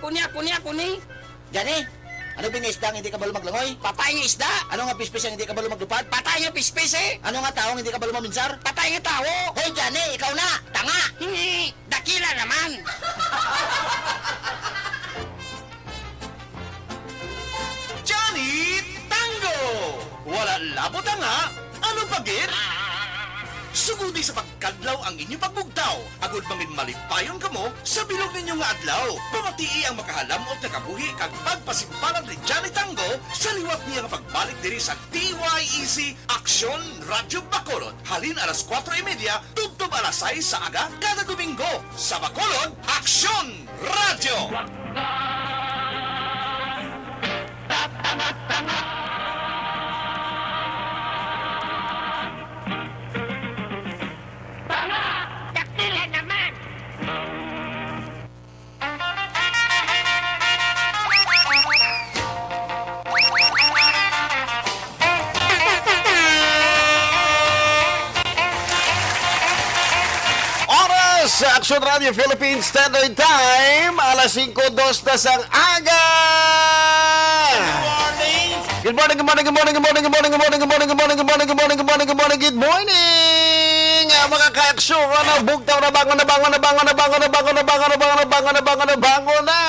Kuni. Jani, ano ba nga isda ang hindi ka balo maglangoy? Patay nga isda. Ano nga pispis ang hindi ka balo maglupad? Patay nga pispis eh. Ano nga taong hindi ka balo maminsar? Patay nga tao. Hoy Jani, ikaw na! Tanga! Hingi. Dakila naman. Johnny Tango! Wala labot nga, ano pagit? Sugudi sa pagkadlaw ang inyong pagbugtaw. Agud mangin malipayon kamo sa bilog ninyo nga adlaw. Pamatii ang makahalamot na kabuhi kag pagpasimpalan ni Johnny Tango sa liwat niya nga pagbalik diri sa TYEC Aksyon Radyo Bacolod. Halin alas 4:30, tugtog alas 6 sa aga kada Domingo. Sa Bacolod, Aksyon Radyo! Dakila naman. Oras sa Action Radio Philippines Standard Time, alas 5:02 na sang aga! Good morning, good morning, good morning, good morning, good morning, good morning, good morning, good morning, good morning, good morning, good morning, good morning, good morning! Mga ka-aksyon, bugtaw na bangon na bangon na bangon na bangon na bangon na bangon na bangon na bangon na bangon na bangon na!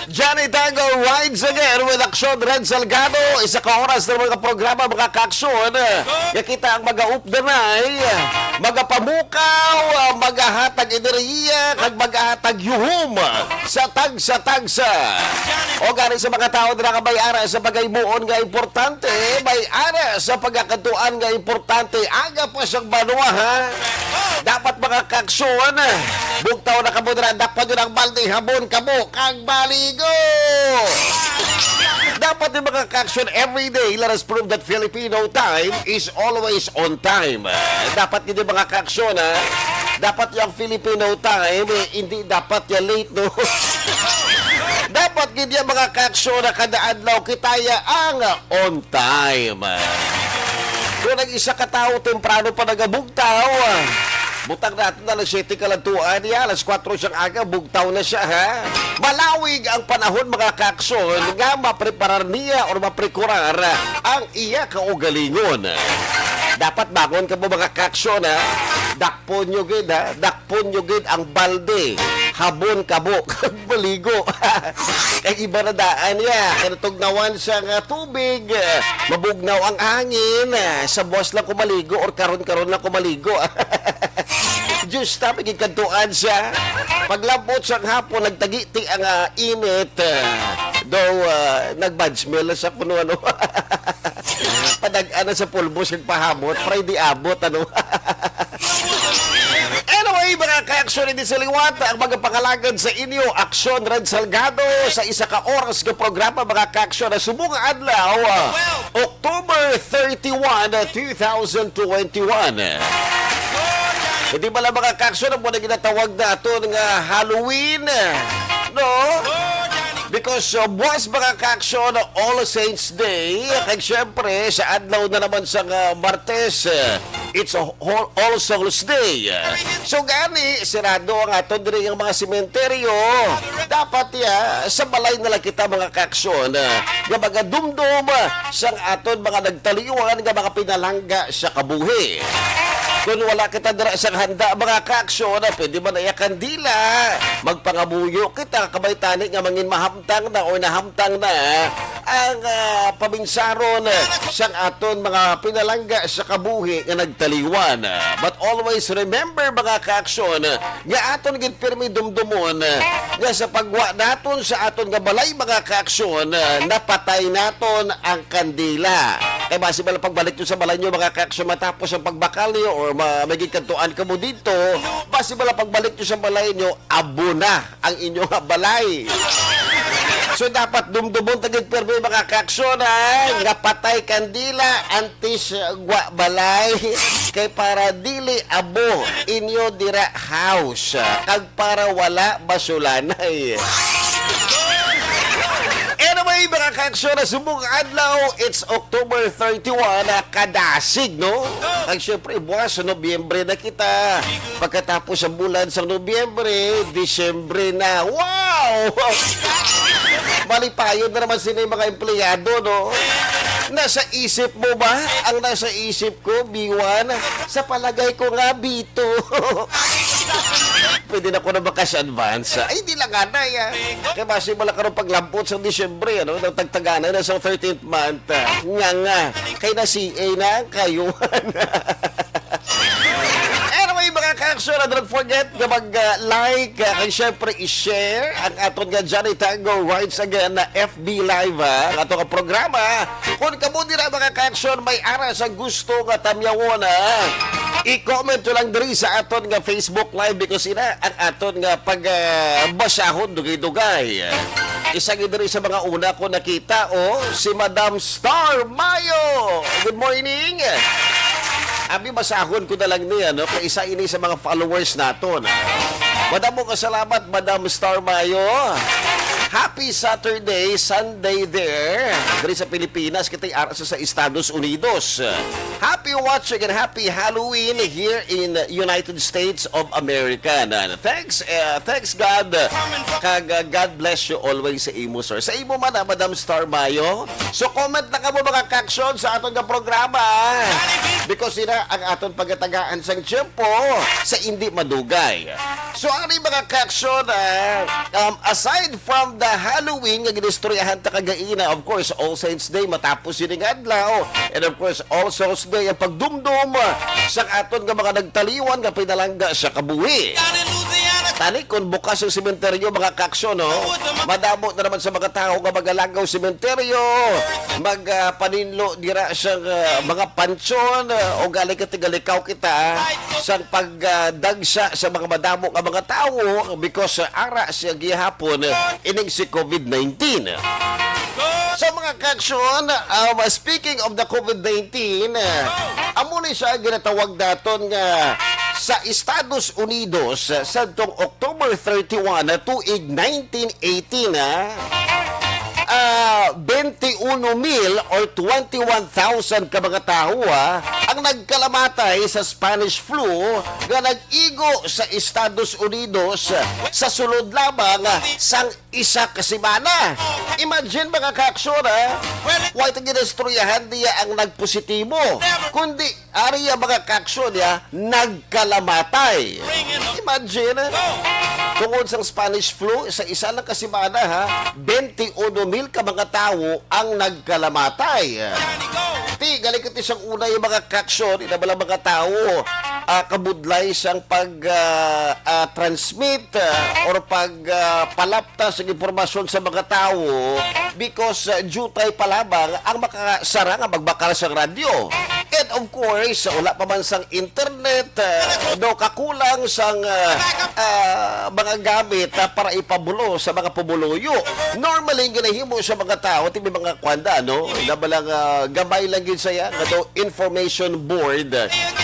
Johnny Tango rides again with Aksyon Red Salgado. Isa ka oras ng mga programa, mga ka-aksyon. Kita ang mag-updanay, magapamukaw, magahatag ideriya, kag magahatag yuhum sa tagsa. O gani sa mga tao na nakabayara sa pagaybuon nga importante, may ara sa pagkakatuan nga importante, aga pa siyang banwa, ha? Dapat mga ka-aksyon, bugtaw na kamo na, dapat yun ang balde, habon kamo, kag baligo! Dapat yung mga ka-aksyon every day, let us prove that Filipino time is always on time. Dapat yun yung mga ka-aksyon, ha? Dapat yung Filipino time, hindi dapat yung late, no? Dapat yun yung mga ka-aksyon na kadaadlaw kitaya ang on time. Kung nag-isa katao, temprano pa nagabugtaw, butang natin na alas 7 kalantuan niya, alas 4 siyang aga, bugtaw na siya, ha? Malawig ang panahon, mga kakson, nga mapreparar niya o maprekurar ang iya kaugalingon. Dapat bangon ka mo, mga kakson, ha? Dakpon nyo gid, ha? Dakpon nyo gid ang balde. Habon kabo, maligo. Kay iba na daan niya, kanatugnawan sa tubig, mabugnaw ang hangin, sa boss lang kumaligo or karon-karon lang kumaligo. Diyos na, magigkantuan siya. Paglabot sa hapon, nagtagiti ang init. Though, nag-bad smell sa puno, ano. Padag-ana sa pulbos, nagpahamot, Friday abot, ano. Anyway, mga ka-aksyon, hindi sa liwat, ang mga pangalagad sa inyo, Aksyon Red Salgado, sa isa ka oras ng programa, mga ka-aksyon, na subong adlaw, October 31, 2021. Hindi ba lang mga ka-aksyon ang muna ginatawag na ito ng Halloween, no? Because buwas mga ka-aksyon, All Saints Day, kaya syempre, sa adlaw na naman sa Martes, it's All Souls Day. So gani, sirado ang aton din yung mga sementeryo. Dapat sa balay na lang kita, mga ka-aksyon, nga mga dumdum sa aton mga nagtaliwan, nga mga pinalangga sa kabuhi. Kung wala kita dira sa handa, mga ka-aksyon, pwede man na kandila, magpangabuyo kita, kabaytani nga mangin mahamtang na o nahamtang na ang pabinsaron sa aton mga pinalangga sa kabuhi nga nagtaliwan. But always remember, mga ka-aksyon, nga aton ginpirmi dumdumon nga sa pagwa naton sa aton nga balay, mga ka-aksyon, napatay naton ang kandila. Kaya basi bala pagbalik nyo sa balay nyo, mga ka-aksyon, matapos ang pagbakal nyo or magiging kantuan ka mo dito, basi bala pagbalik nyo sa balay nyo, abo na ang inyong balay. So dapat dumdumon tagid permi, mga ka-aksyon, nga patay kandila antis gwa balay kay para dili abo inyo dira house kag para wala basulanay. Anyway, Anyway, mga kaaksyon, na subong adlaw, it's October 31, kadasig, no? Ang syempre, buwas sa Nobyembre na kita. Pagkatapos sa bulan sa Nobyembre, Disyembre na. Wow! Malipayon na naman sila yung mga empleyado, no? Nasa isip mo ba? Ang nasa isip ko, B1, sa palagay ko nga, B2. Pwede na ko na bakas advance. Ay, hindi lang anay, Kaya basi mo lang ka rin paglampot sa Disyembre, ano? Nang tagtagana na sa 13th month. Nga. Kaya na CA na kayo. Anyway, mga kaaksyon, don't forget na mag-like and syempre i-share ang aton nga Johnny Tango Rides Again na FB Live, ang ato nga programa. Kung kamo din na mga kaaksyon, may aras ang gusto nga tamyawon, i-comment to lang diri sa aton nga Facebook Live because ina ang aton nga pagbasahon dugay-dugay. Isang diri sa mga una ko nakita, si Madam Star Mayo. Good morning! Abi, masahon ko na lang niya, no? Kaya isa ini sa mga followers naton. Madamo kasalamat, Madam Star Mayo. Happy Saturday, Sunday there. Dari sa Pilipinas, kita'y aras sa Estados Unidos. Happy watching and happy Halloween here in United States of America. Thanks God. God bless you always sa imo, sir. Sa imo man, Madam Star Mayo. So comment na ka mo mga kaksyon sa aton nga programa. Because sila ang aton pagatagaan sang tiyempo sa hindi madugay. So ano yung mga kaksyon, aside from the Halloween nga ginistoryahan ta kagaina, of course, All Saints Day matapos yun ang adlaw, and of course, All Souls Day ang pagdumdum sa aton nga mga nagtaliwan nga pinalangga sa kabuhi. Tani, kung bukas ang sementeryo, mga kaksyon, no? Madamo na naman sa mga tao nga magalagaw sementeryo, magpaninlo dira sa mga pansyon, o galing katigalikaw kita sa pagdagsa sa mga madamo nga mga tao because ara siya gihapon ining si COVID-19. So mga kaksyon, speaking of the COVID-19, amo ni siya ginatawag daton nga sa Estados Unidos sa tong October 31 na tuig 1918 21,000 or 21,000 ka mga tao ang nagkalamatay sa Spanish flu nga nag-igo sa Estados Unidos sa sulod lamang sang isa ka semana. Imagine mga kaksyon, why ito ginastroyahan niya ang nagpositibo, kundi ariya mga kaksyon nagkalamatay. Imagine, tungod sa Spanish flu, sa isa lang kasimana 21,000 ka mga tao ang nagkalamatay. Ti, galing ito siyang una yung mga kaksyon, inabala mga tao, kabudlay siyang pag-transmit or pagpalapta sa impormasyon sa mga tao because jutay palabang ang makasara nga magbakal sa radyo. And of course, wala pa man sang internet, kakulang sang mga gamit para ipabulo sa mga pumuluyo. Normally, ginahimo sa mga tao, may mga kwanda, no? Nabalang gabay lang yun saya, information board,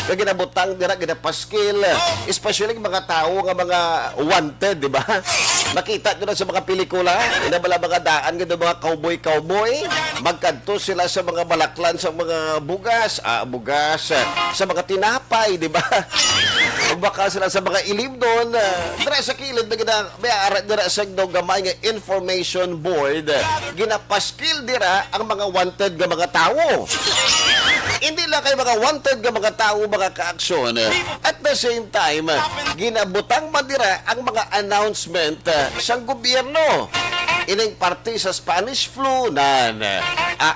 na ginabutang nila, ginapaskil, especially mga tao, nga mga wanted, di ba? Nakita nyo na sa mga pelikula, nabala mga daan, mga cowboy, magkanto sila sa mga balaklan, sa mga bugas, sa mga tinapay, di ba? Magbaka sila sa mga ilim doon, dira sa kilid, may arat dira sa gamay nga information board, ginapaskil dira ang mga wanted nga mga tao. Hindi lang kay mga wanted nga mga tao, mga kaaksyon. At the same time, ginabutang madira ang mga announcement sa gobyerno. Ining parte sa Spanish flu na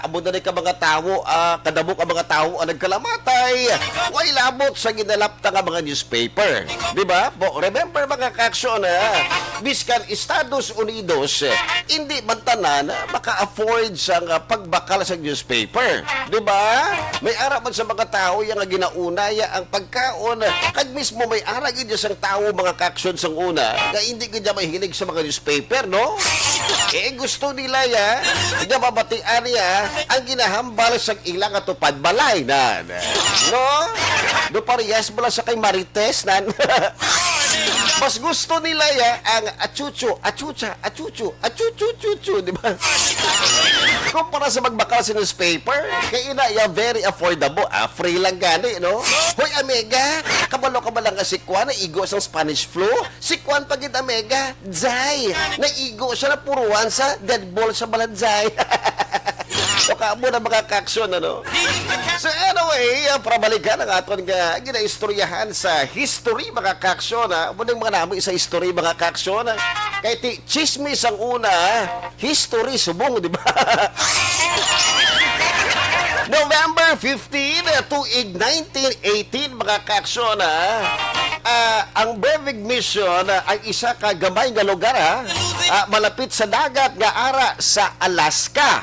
amo na ka mga tao, kadamok ang mga tao ang nagkalamatay. Way labot sa ginalapta nga mga newspaper. Di ba? Remember mga kaaksyon, biskan Estados Unidos, hindi man tanan maka-afford sa pagbakal sa newspaper. Di ba? May ara man sa mga tao yung ginaunaya ang pagkaon. Kag mismo may ara gid sa tao mga kaaksyon sang una, nga hindi gid mahilig sa mga newspaper, no? Gusto nila nga mabatian niya ang ginahambal sa ilang atupad balay na. No? Do parehas bala sa kay Marites nan. Mas gusto nila ang achucho, di ba? Kumpara sa magbakal sa newspaper, kaya ina ya very affordable. Free lang gani, no? Hoy, Amiga, kabalo ka ba lang si Kwan na igo sa Spanish flu? Si Kwan pagit Amiga, Zay, naigo siya na puruan sa dead ball sa balanzay. So, kaamo na mga kaksyon, ano? So, anyway, para balikan ang aton nga ginaistoryahan sa history, mga kaksyon, ha? Munang mga namin sa history, mga kaksyon, ha? Kaya chismis ang una, history, subong, di ba? November 15 tuig 1918, mga kaksyon, ang Breivik Mission ay isa ka gamay nga lugar, malapit sa dagat nga ara sa Alaska.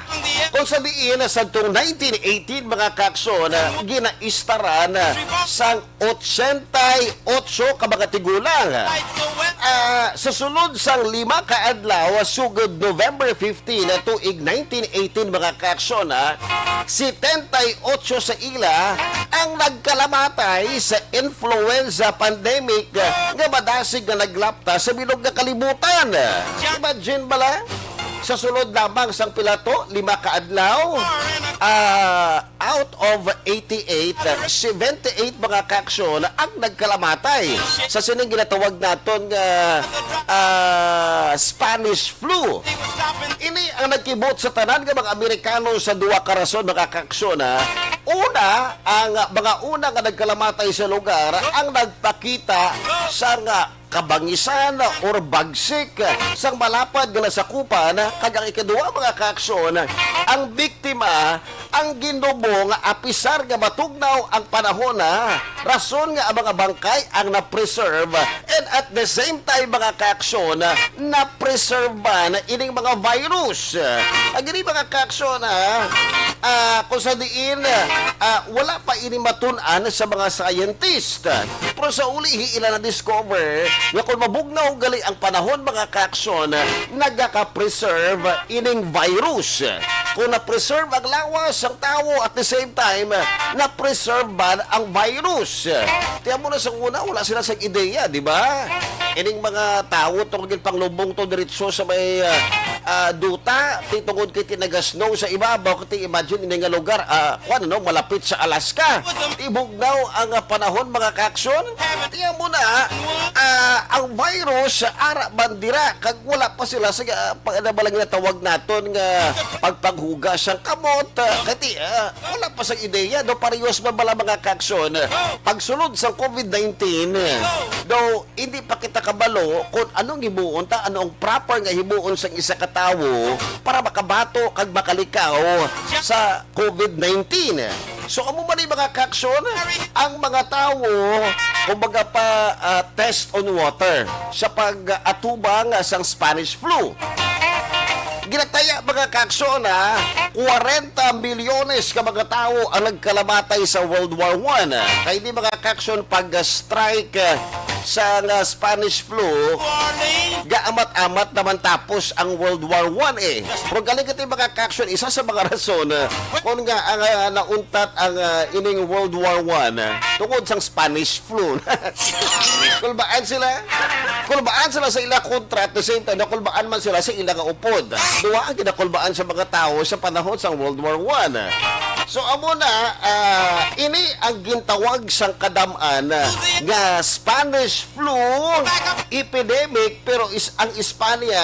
Kung sabihin sa itong 1918, mga kaksyon, ginaistaran sang 88 ka mga tigulang. Sa sunod sang 5 ka adlaw, sugod November 15 tuig 1918, mga kaksyon, 78 sa ila ang nagkalamatay sa influenza pandemic nga madasig nga naglapta sa bilog nga kalibutan. Imagine bala, sa sulod lamang sang pilato, 5 ka adlaw, out of 88, 78 mga kaksyon ang nagkalamatay sa sining ginatawag naton nga Spanish flu. Ini ang nagkibot sa tanan nga mga Amerikano sa duwa ka rason, mga kaksyon. Una, ang mga una nga nagkalamatay sa lugar ang nagpakita sa nga kabangisan or bagsik sang malapad nga nasakupan kag ang ikaduha, mga kaaksyon, ang biktima ang ginubong apisar nga matugnaw ang panahon rason nga ang mga bangkay ang na-preserve and at the same time, mga kaaksyon, na-preserve ba na ining mga virus. Ang gini, mga kaaksyon, kung sa diin wala pa ini matun-an sa mga scientist, pero sa uli ila na-discover nga kung mabugnaw gali ang panahon, mga kaaksyon, nagaka-preserve ining virus. Kung na-preserve ang lawas ang tao at the same time, na-preserve ba ang virus. Tiyan mo na sa una, wala sila sa ideya, di ba? Ining mga tao, tungkol panglubong to diretso sa may duta, titungod kay tinagasno sa ibabaw, kati imagine ining nga lugar, malapit sa Alaska. Ibugnaw ang panahon, mga kaaksyon. Tiyan mo na, ang virus ara bandira kag wala pa sila sa pagadabalang natawag naton nga pagpaghugas ang kamot kati wala pa sa ideya do parehas ba bala, mga kaaksyon, pagsulod sa COVID-19 do hindi pa kita kabalo kung anong himuon ta, anong proper nga himuon sa isa ka tawo para makabato kag makalikaw sa COVID-19. So, amo man mga kaaksyon, ang mga tao, kumbaga pa test on water sa pag-atubang sang Spanish flu. Ginataya, mga kaaksyon, 40 milyones ka mga tao ang nagkalamatay sa World War I. Kaya hindi, mga kaaksyon, pag-strike sa Spanish flu, gaamat-amat naman tapos ang World War I Pero galing ito, mga kaaksyon, isa sa mga rason kung nga ang nauntat ang ining World War I tungkol sang Spanish flu. Kulbaan sila sa ilang kontra at the same time, nakulbaan man sila sa ilang upod. Duwa ang kinakulbaan sa mga tao sa panahon sa World War I. So, amo na, ini ang gintawag sang kadamaan nga Spanish flu epidemic, pero ang Espanya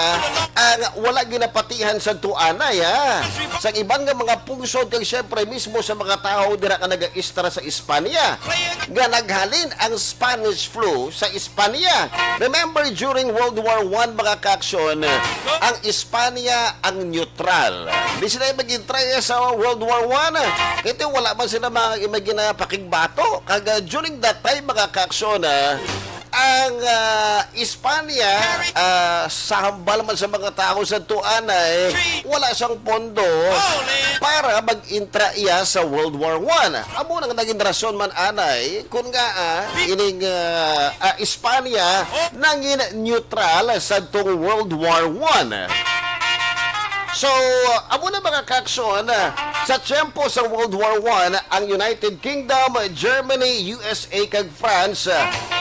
ang wala ginapatihan sa tuanay, sa ibang nga mga pungsod, kag syempre mismo sa mga tao dira ka nag-istra sa Espanya nga naghalin ang Spanish flu sa Espanya. Remember, during World War I, mga kaaksyon, ang Espanya ang neutral. Di sila mag-try sa World War I. Kaya wala man sila mga pakigbato. Kag during that time, mga kaaksyon, ang Espanya, sa hambal man sa mga tao sa tuanay, wala siyang pondo para mag-intra iya sa World War I. Amo nang naging rason man anay, kung nga ining Espanya nangin neutral sa itong World War I. So, amo na, mga kaaksyon, sa tiyempo sa World War I, ang United Kingdom, Germany, USA, kag France,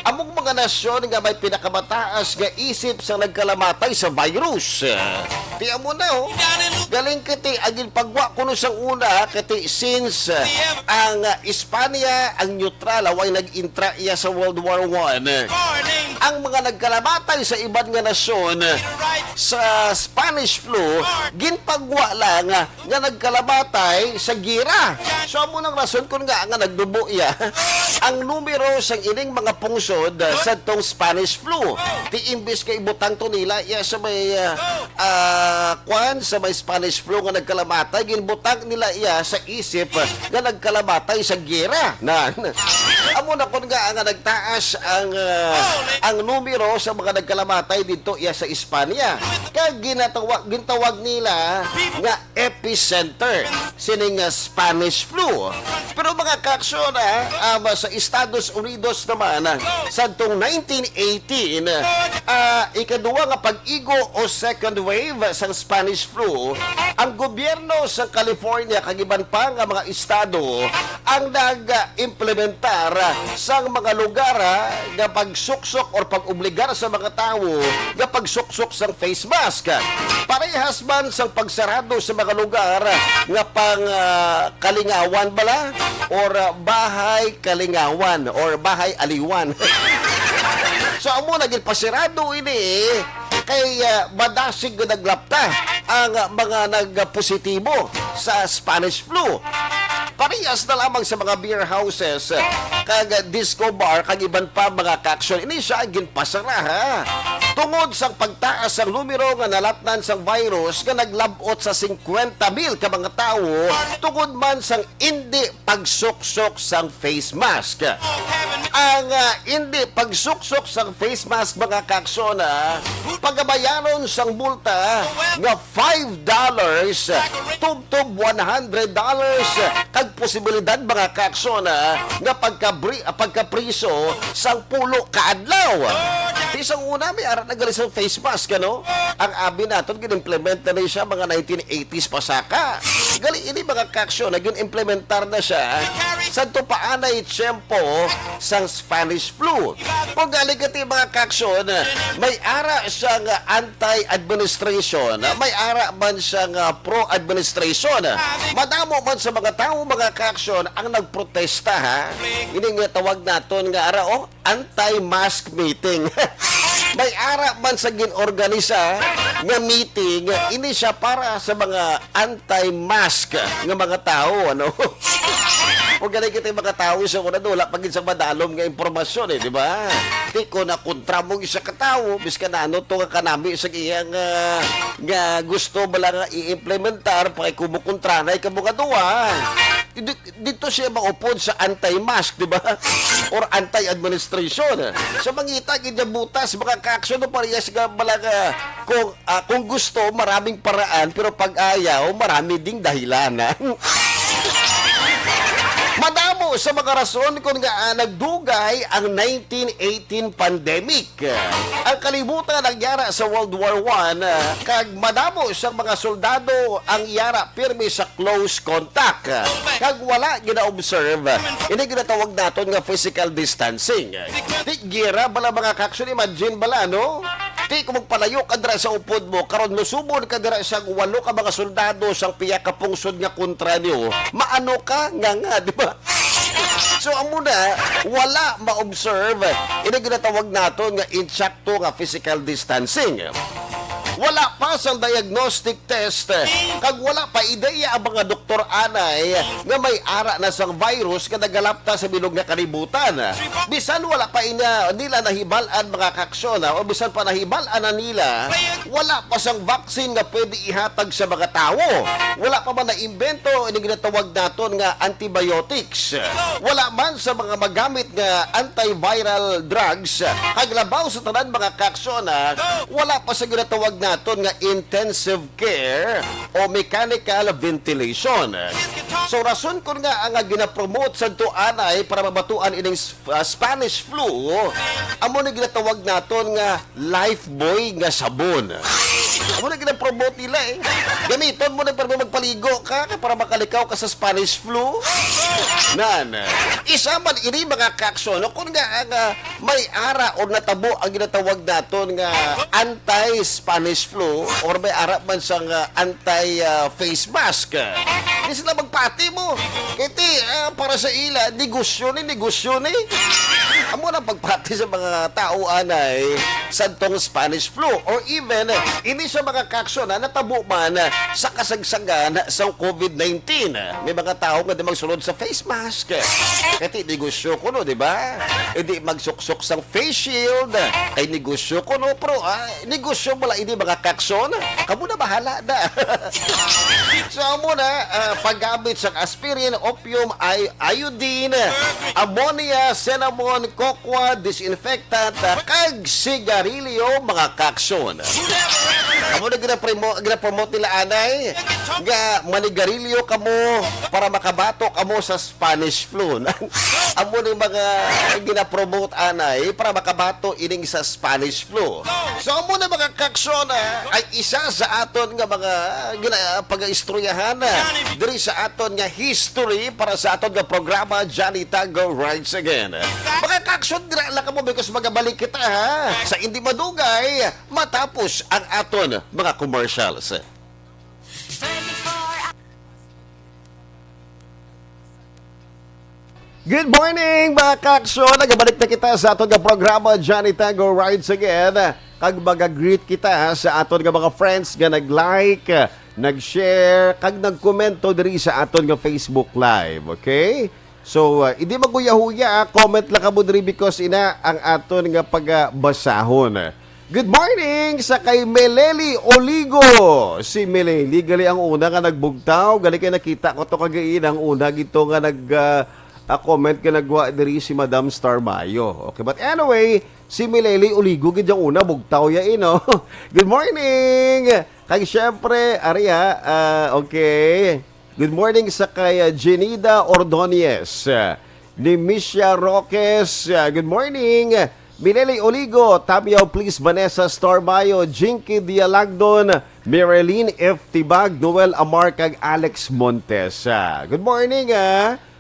among mga nasyon nga may pinakamataas nga isip sa nagkalamatay sa virus. Tiyan mo na, oh. Galing kiti, agin pagwa kuno sang una, kiti since ang Espanya, ang neutral, away nag-intra iya sa World War I. Ang mga nagkalamatay sa ibang nga nasyon sa Spanish flu, ginpagwa lang nga nagkalamatay sa gira. So, amo nang rason kung nga nagdubo iya ang numero sang ining mga pungsod sa tong Spanish flu. Ti imbis kay ibutang to nila iya sa may sa may Spanish flu nga nagkalamatay, ginbutang nila iya sa isip nga nagkalamatay sa gira. Amo na kun nga nagtaas ang numero sa mga nagkalamatay dito iya sa Espanya. Kaya gintawag nila nga epicenter sining Spanish flu. Pero mga kaksyon sa Estados Unidos naman sa tong 1918 ikaduwa nga pag-igo o second wave sa Spanish flu, ang gobyerno sa California kagiban pa nga mga estado ang nag-implementar sa mga lugar nga pagsuksok or pag-obligar sa mga tao nga pagsuksok sa face mask. Parehas man sa pagsarado sa mga lugar nga pang kalingawan bala or bahay kalingawan or bahay aliwan. So amo naging pasirado ini kay madasig nga naglapta ang mga nagpositibo sa Spanish flu. Parehas na lamang sa mga beer houses kag disco bar kag iban pa mga kaksyon. Ini siya ginpasara tungod sa pagtaas ang numero nga nalatnan sang virus nga naglabot sa 50,000 ka mga tao tungod man sang hindi pagsuksok sang face mask. Ang hindi pagsuksok sang face mask mga kaksyon pagabayaron sang multa nga $5 tubtob $100 kag posibilidad mga kaksyon nga pagkapriso sang pulo kaadlaw. Isang una may arat na gali sa face mask ang abi naton gin-implement na siya mga 1980s pasaka. Gali ini mga kaksyon nagin-implementar na siya sa paanay tiyempo sang Spanish flu. O gali kati mga kaksyon may ara siyang anti-administration, may ara man siyang pro-administration. Madamo man sa mga tao mga kaksyon ang nagprotesta ini nga tawag naton nga ara anti-mask meeting. May ara man sa ginorganisa nga meeting ini siya para sa mga anti-mask nga mga tao o ganay kita mga tao sa kuna wala pagin sa madalom nga impormasyon di ba? Di ko na kontra mo isa ka tao bis ka na to nga kanami sa iyang nga gusto bala nga i-implementar pa kay kumukontra na ikabukaduwa. Dito siya maupod sa anti-mask, di ba? Or anti-administration. Sa mangita, gidabutas, mga kaksyon, parehas nga balaga kung gusto, maraming paraan, pero pag ayaw, marami ding dahilan. Madamo sa mga rason kung nga nagdugay ang 1918 pandemic. Ang kalibutan nagyara sa World War I kag madamo sa mga soldado ang yara pirmi sa close contact. Kag wala gina-observe, ini ginatawag naton nga physical distancing. Di gira bala mga kaksyon, imagine bala Di kung magpalayo ka dira sa upod mo, karon musubod ka dira sa 8 ka mga soldado sang piya ka pungsod nga kontra niyo, maano ka nga, di ba? So amo na wala ma-observe ini ginatawag naton nga insakto nga physical distancing. Wala pa sa diagnostic test kag wala pa ideya ang mga doktor anay nga may ara na sang virus nga nagalapta sa bilog nga kalibutan. Bisan wala pa nila nahibalan mga kaksyon o bisan pa nahibalan na nila, wala pa sang vaccine nga pwede ihatag sa mga tao. Wala pa man na-imbento ini ginatawag naton nga antibiotics. Wala man sa mga magamit nga antiviral drugs kag labaw sa tanan mga kaksyon wala pa sa ginatawag naton nga intensive care o mechanical ventilation. So rason kun nga ang ginapromote sa tuanay para mabatuan ining Spanish flu, amo ni ginatawag naton nga Lifebuoy nga sabon. Amo na gina-promote nila eh. Gamiton mo na para magpaligo ka para makalikaw ka sa Spanish flu. Nan. Isa man ini mga kaksyon kung nga ang may ara o natabo ang ginatawag naton nga anti-Spanish flu or may ara man sang anti-face mask. Di sila magpati mo. Kiti, para sa ila, negosyo ni. Amo na pagpati sa mga tao anay santong Spanish flu or even ini sa mga kaksyon na natabo man sa kasagsagan sa COVID-19. May mga tao nga di magsulod sa face mask. Kati negosyo ko no, di ba? Hindi magsuksok sang face shield. Kay negosyo ko no, pero negosyo mo lang ini mga kaksyon. Kamu na bahala na. So amo na paggamit sa aspirin, opium, iodine, ammonia, cinnamon, cocoa, disinfectant, kag sigarilyo, mga kaksyon. Amo na gina-promote nila anay nga manigarilyo kamo para makabatok kamo sa Spanish flu. Amo na mga gina-promote anay para makabato ining sa Spanish flu. So amo na mga kaksyon ay isa sa aton nga mga pag-istoryahan diri sa aton nga history para sa aton nga programa Johnny Tango Rides Again. Mga kaksyon, dira lang kamo because magabalik kita ha sa hindi madugay matapos ang aton mga commercials. Good morning mga kaksyon! Nagabalik na kita sa aton nga programa Johnny Tango Rides Again. Kag mag-greet kita sa aton nga mga friends nga nag-like, nag-share, kag nag-komento diri sa aton nga Facebook Live. Okay? So, hindi maguya-huya, comment lang kamo diri because ina ang aton nga pagbasahon. Good morning sa kay Meleli Oligo. Si Meleli, gali ang una nga nagbugtaw. Gali kay nakita ko to kagain ang una gito nga comment ka nagwa diri si Madam Star Mayo. Okay, but anyway, si Meleli Oligo gid ang una bugtaw ya ino. Good morning. Kay syempre, Aria, okay. Good morning sa kay Jenida Ordonez, ni Misha Roques. Good morning. Mileli Oligo, Tabiao please, Vanessa Starmayo, Jinky Dialagdon, Marilyn F. Tibag, Noel Amar, kag Alex Montesa. Good morning,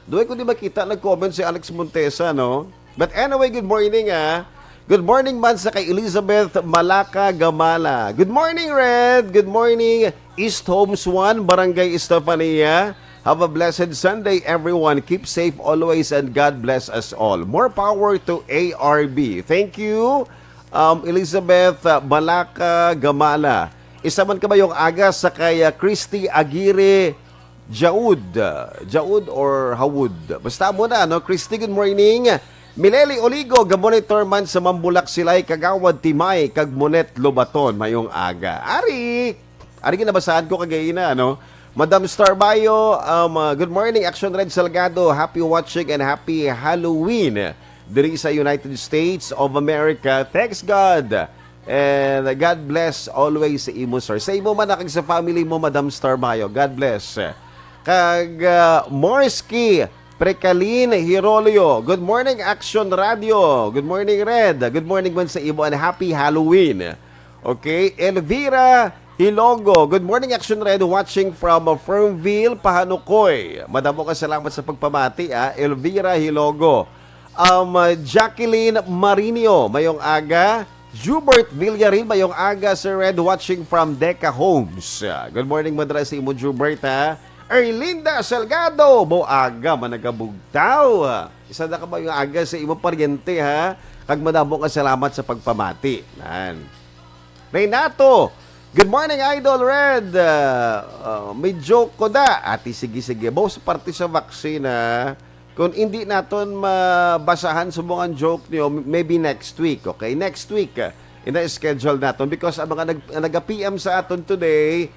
Doon ko di makita, nag-comment si Alex Montesa, no? But anyway, good morning, Good morning man sa kay Elizabeth Malaka Gamala. Good morning, Red. Good morning, East Homes 1, Barangay Estefania. Have a blessed Sunday, everyone. Keep safe always and God bless us all. More power to ARB. Thank you, Elizabeth Malaka Gamala. Isa man ka ba yung aga sa kay Christy Aguirre Jaud or Hawud? Basta mo na, no? Christy, good morning. Mileli Oligo, gamonitor man sa Mambulak Silay, Kagawad Timay, Kagmonet Lobaton, mayong aga. Ari ginabasahan ko kagayina, ano? Madam Starbayo, good morning, Action Red Salgado, happy watching and happy Halloween diri sa United States of America. Thanks God. And God bless always sa imo, sir. Sa imo man, sa family mo, Madam Starbayo. God bless. Kag Morski Prekalin Hirolio. Good morning, Action Radio. Good morning, Red. Good morning man sa imo and happy Halloween. Okay, Elvira Hilogo. Good morning, Action Red. Watching from Firmville, Pahanukoy. Madamo ka salamat sa pagpamati, Elvira Hilogo. Jacqueline Marinio, mayong aga. Jubert Villarin, mayong aga, Sir Red. Watching from Deca Homes. Good morning, madra sa imo, Jubert, Erlinda Salgado, mo aga managabugtaw. Isa na ka ba yung aga sa imo paryente, ha? Kag madamo ka salamat sa pagpamati. Nan. Renato, good morning, Idol Red. May joke ko da. Ati, sige. Bawa sa parte sa vaccine, ha? Kung hindi naton mabasahan sa mga joke niyo, maybe next week, okay? Next week, ina-schedule naton because ang mga nag-PM sa aton today,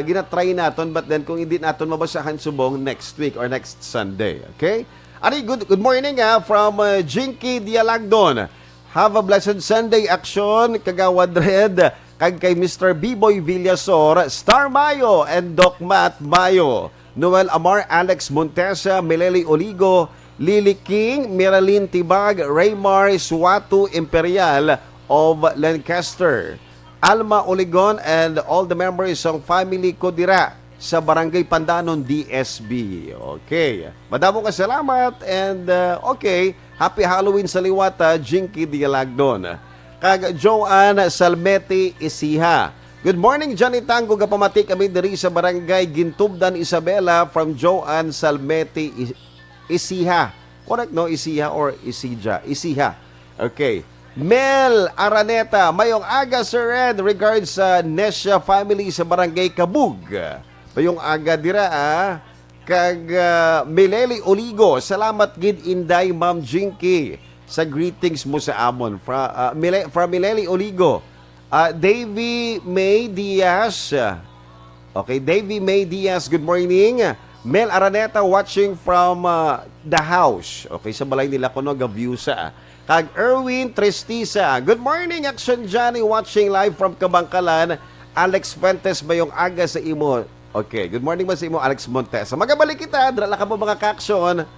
ginatry naton, but then kung hindi naton mabasahan subong next week or next Sunday, okay? Ari, good morning from Jinky Dialagdon. Have a blessed Sunday, Action, Kagawad Red, kag kay Mr. B-Boy Villasor, Star Mayo, and Doc Matt Mayo, Noel Amar, Alex Montesa, Mileli Oligo, Lily King, Marilyn Tibag, Raymar Suatu Imperial of Lancaster. Alma Oligon and all the members ng family ko dira sa Barangay Pandanon, DSB. Okay. Madamo ka salamat and okay, happy Halloween sa liwata, Jinky Dialagdon. Kag Joanne Salmete Isiha. Good morning, Johnny Tango. Gapamati kami diri sa Barangay Gintubdan, Isabela from Joanne Salmete Isiha. Correct, no? Isiha or Isija? Isiha. Okay. Mel Araneta, mayong aga, Sir Ed, regards sa Nesha family sa Barangay Kabug. Mayong aga dira, kag Mileli Oligo, salamat gid inday, Ma'am Jinky, sa greetings mo sa amon. From Mileli Oligo. Davy May Diaz. Okay, Davy May Diaz, good morning. Mel Araneta watching from the house. Okay, sa balay nila kuno ga-view sa. Kag Erwin Tristisa. Good morning, Action Johnny watching live from Kabangkalan. Alex Fuentes mayong aga sa imo. Okay, good morning ba sa imo, Alex Montes. Magabalik kita, drala ka po mga kaksyon.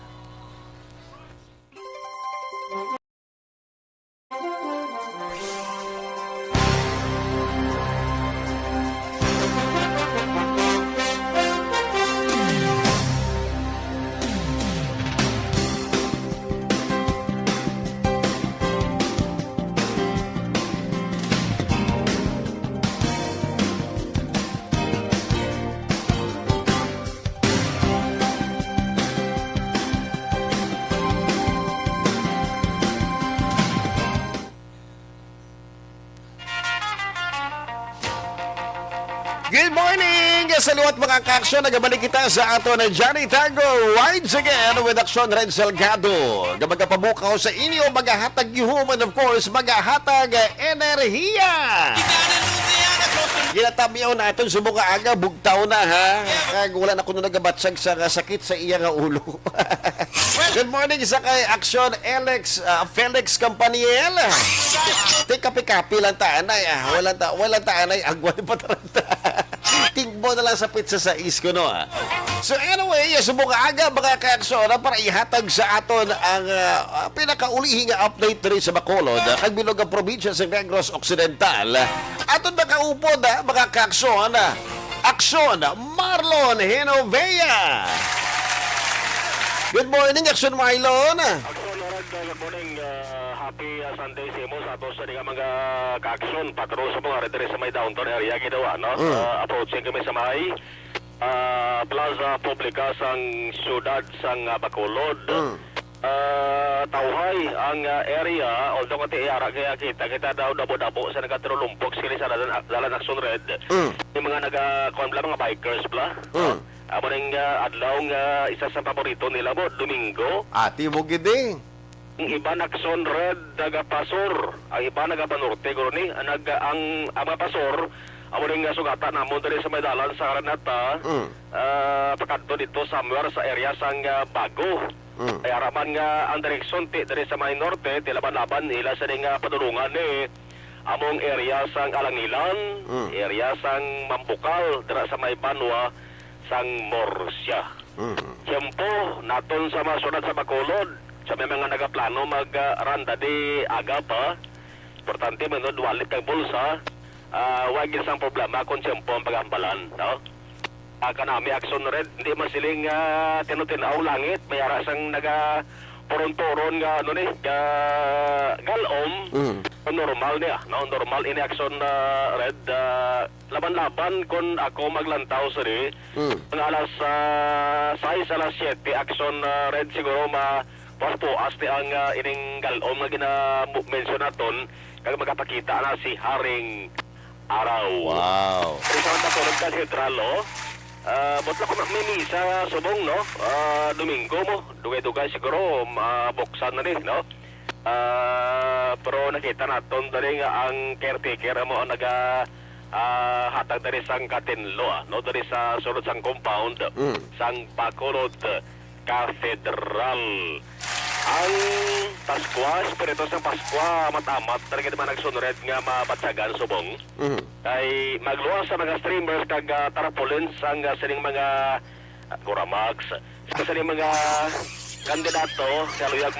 Good morning! Sa liwat mga kaksyon, nagabalik kita sa ato na Johnny Tango rides again with Action Red Salgado. Magpabukaw sa inyo, magahatag human, of course, magahatag enerhiya. Ginatamiyaw natin sa mga aga, bugtaw na ha. Kag wala na kuno nagabatsag sa sakit sa iya nga ulo. Good morning sa kay Action Felix Campaniel. Kapi-kapi lang taanay walang taanay agwan pa taranta. Tingbo na lang sa pizza sa isko no ha. So anyway, sa mga aga mga kaksyon para ihatag sa aton ang pinakaulihing update rin sa Bacolod, ang bilog ang probinsya sa Negros Occidental. Aton nakaupod mga kaksyon, Aksyon Marlon Hinovea. Good morning, Aksyon Marlon. Good morning, happy Sunday sa imo sa atos sa mga ka-aksyon patro sa mga redere sa may downtown area gidawa no. Approaching kami sa may Plaza Publica sang siyudad sang Bacolod. Tauhay ang area although kati iara kaya kita daw dabo-dabo sa nagatrulumpok sila sa dalan Action Red. Yung mga mga bikers bla. Amo ning adlaw nga isa sa paborito nila mo Domingo. Ati mo gidi. Ang iba Action Red nagapasor, ang iba nagapanorte guro ni ang pasor amo ning sugata namon diri sa Maydalan sa Araneta. Pakadto dito somewhere sa area sang Bago. Ay araman nga ang direksyon diri sa may norte tilaban-laban nila sa ding padulungan ni among area sang Alangilan, area sang Mampukal dira sa may Banwa sang Morsya. Tiyempo naton sa mga sunod sa Bacolod sa may mga nagaplano mag-randa di aga pa. Importante manod walit kang bulsa. Wag isang problema kung tiyempo ang paghambalan, no? Kanami Action Red hindi masiling tinutinaw langit may ara sang naga poron-poron nga ano ni galom normal niya no normal ini Action Red laban-laban kon ako maglantaw sari ang alas 6 alas 7 Action Red siguro po asti ang ining galom nga gina-mention naton kag magapakita na si Haring Araw. Wow. Sa Bacolod Cathedral botla ko may misa subong no Domingo mo dugay-dugay siguro mabuksan na rin no pero nakita naton dali nga ang caretaker mo naga hatag dali sang Katinlo no dali sa sulod sang compound sang Bacolod Cathedral. Ang Paskwa, espiritu sa Paskwa, matamat, talaga naman nagsunred nga mabatsagan subong. Ay magluwas sa mga streamers kag tarpaulins ang sining mga Guramags, sa sining mga kandidato sa luyag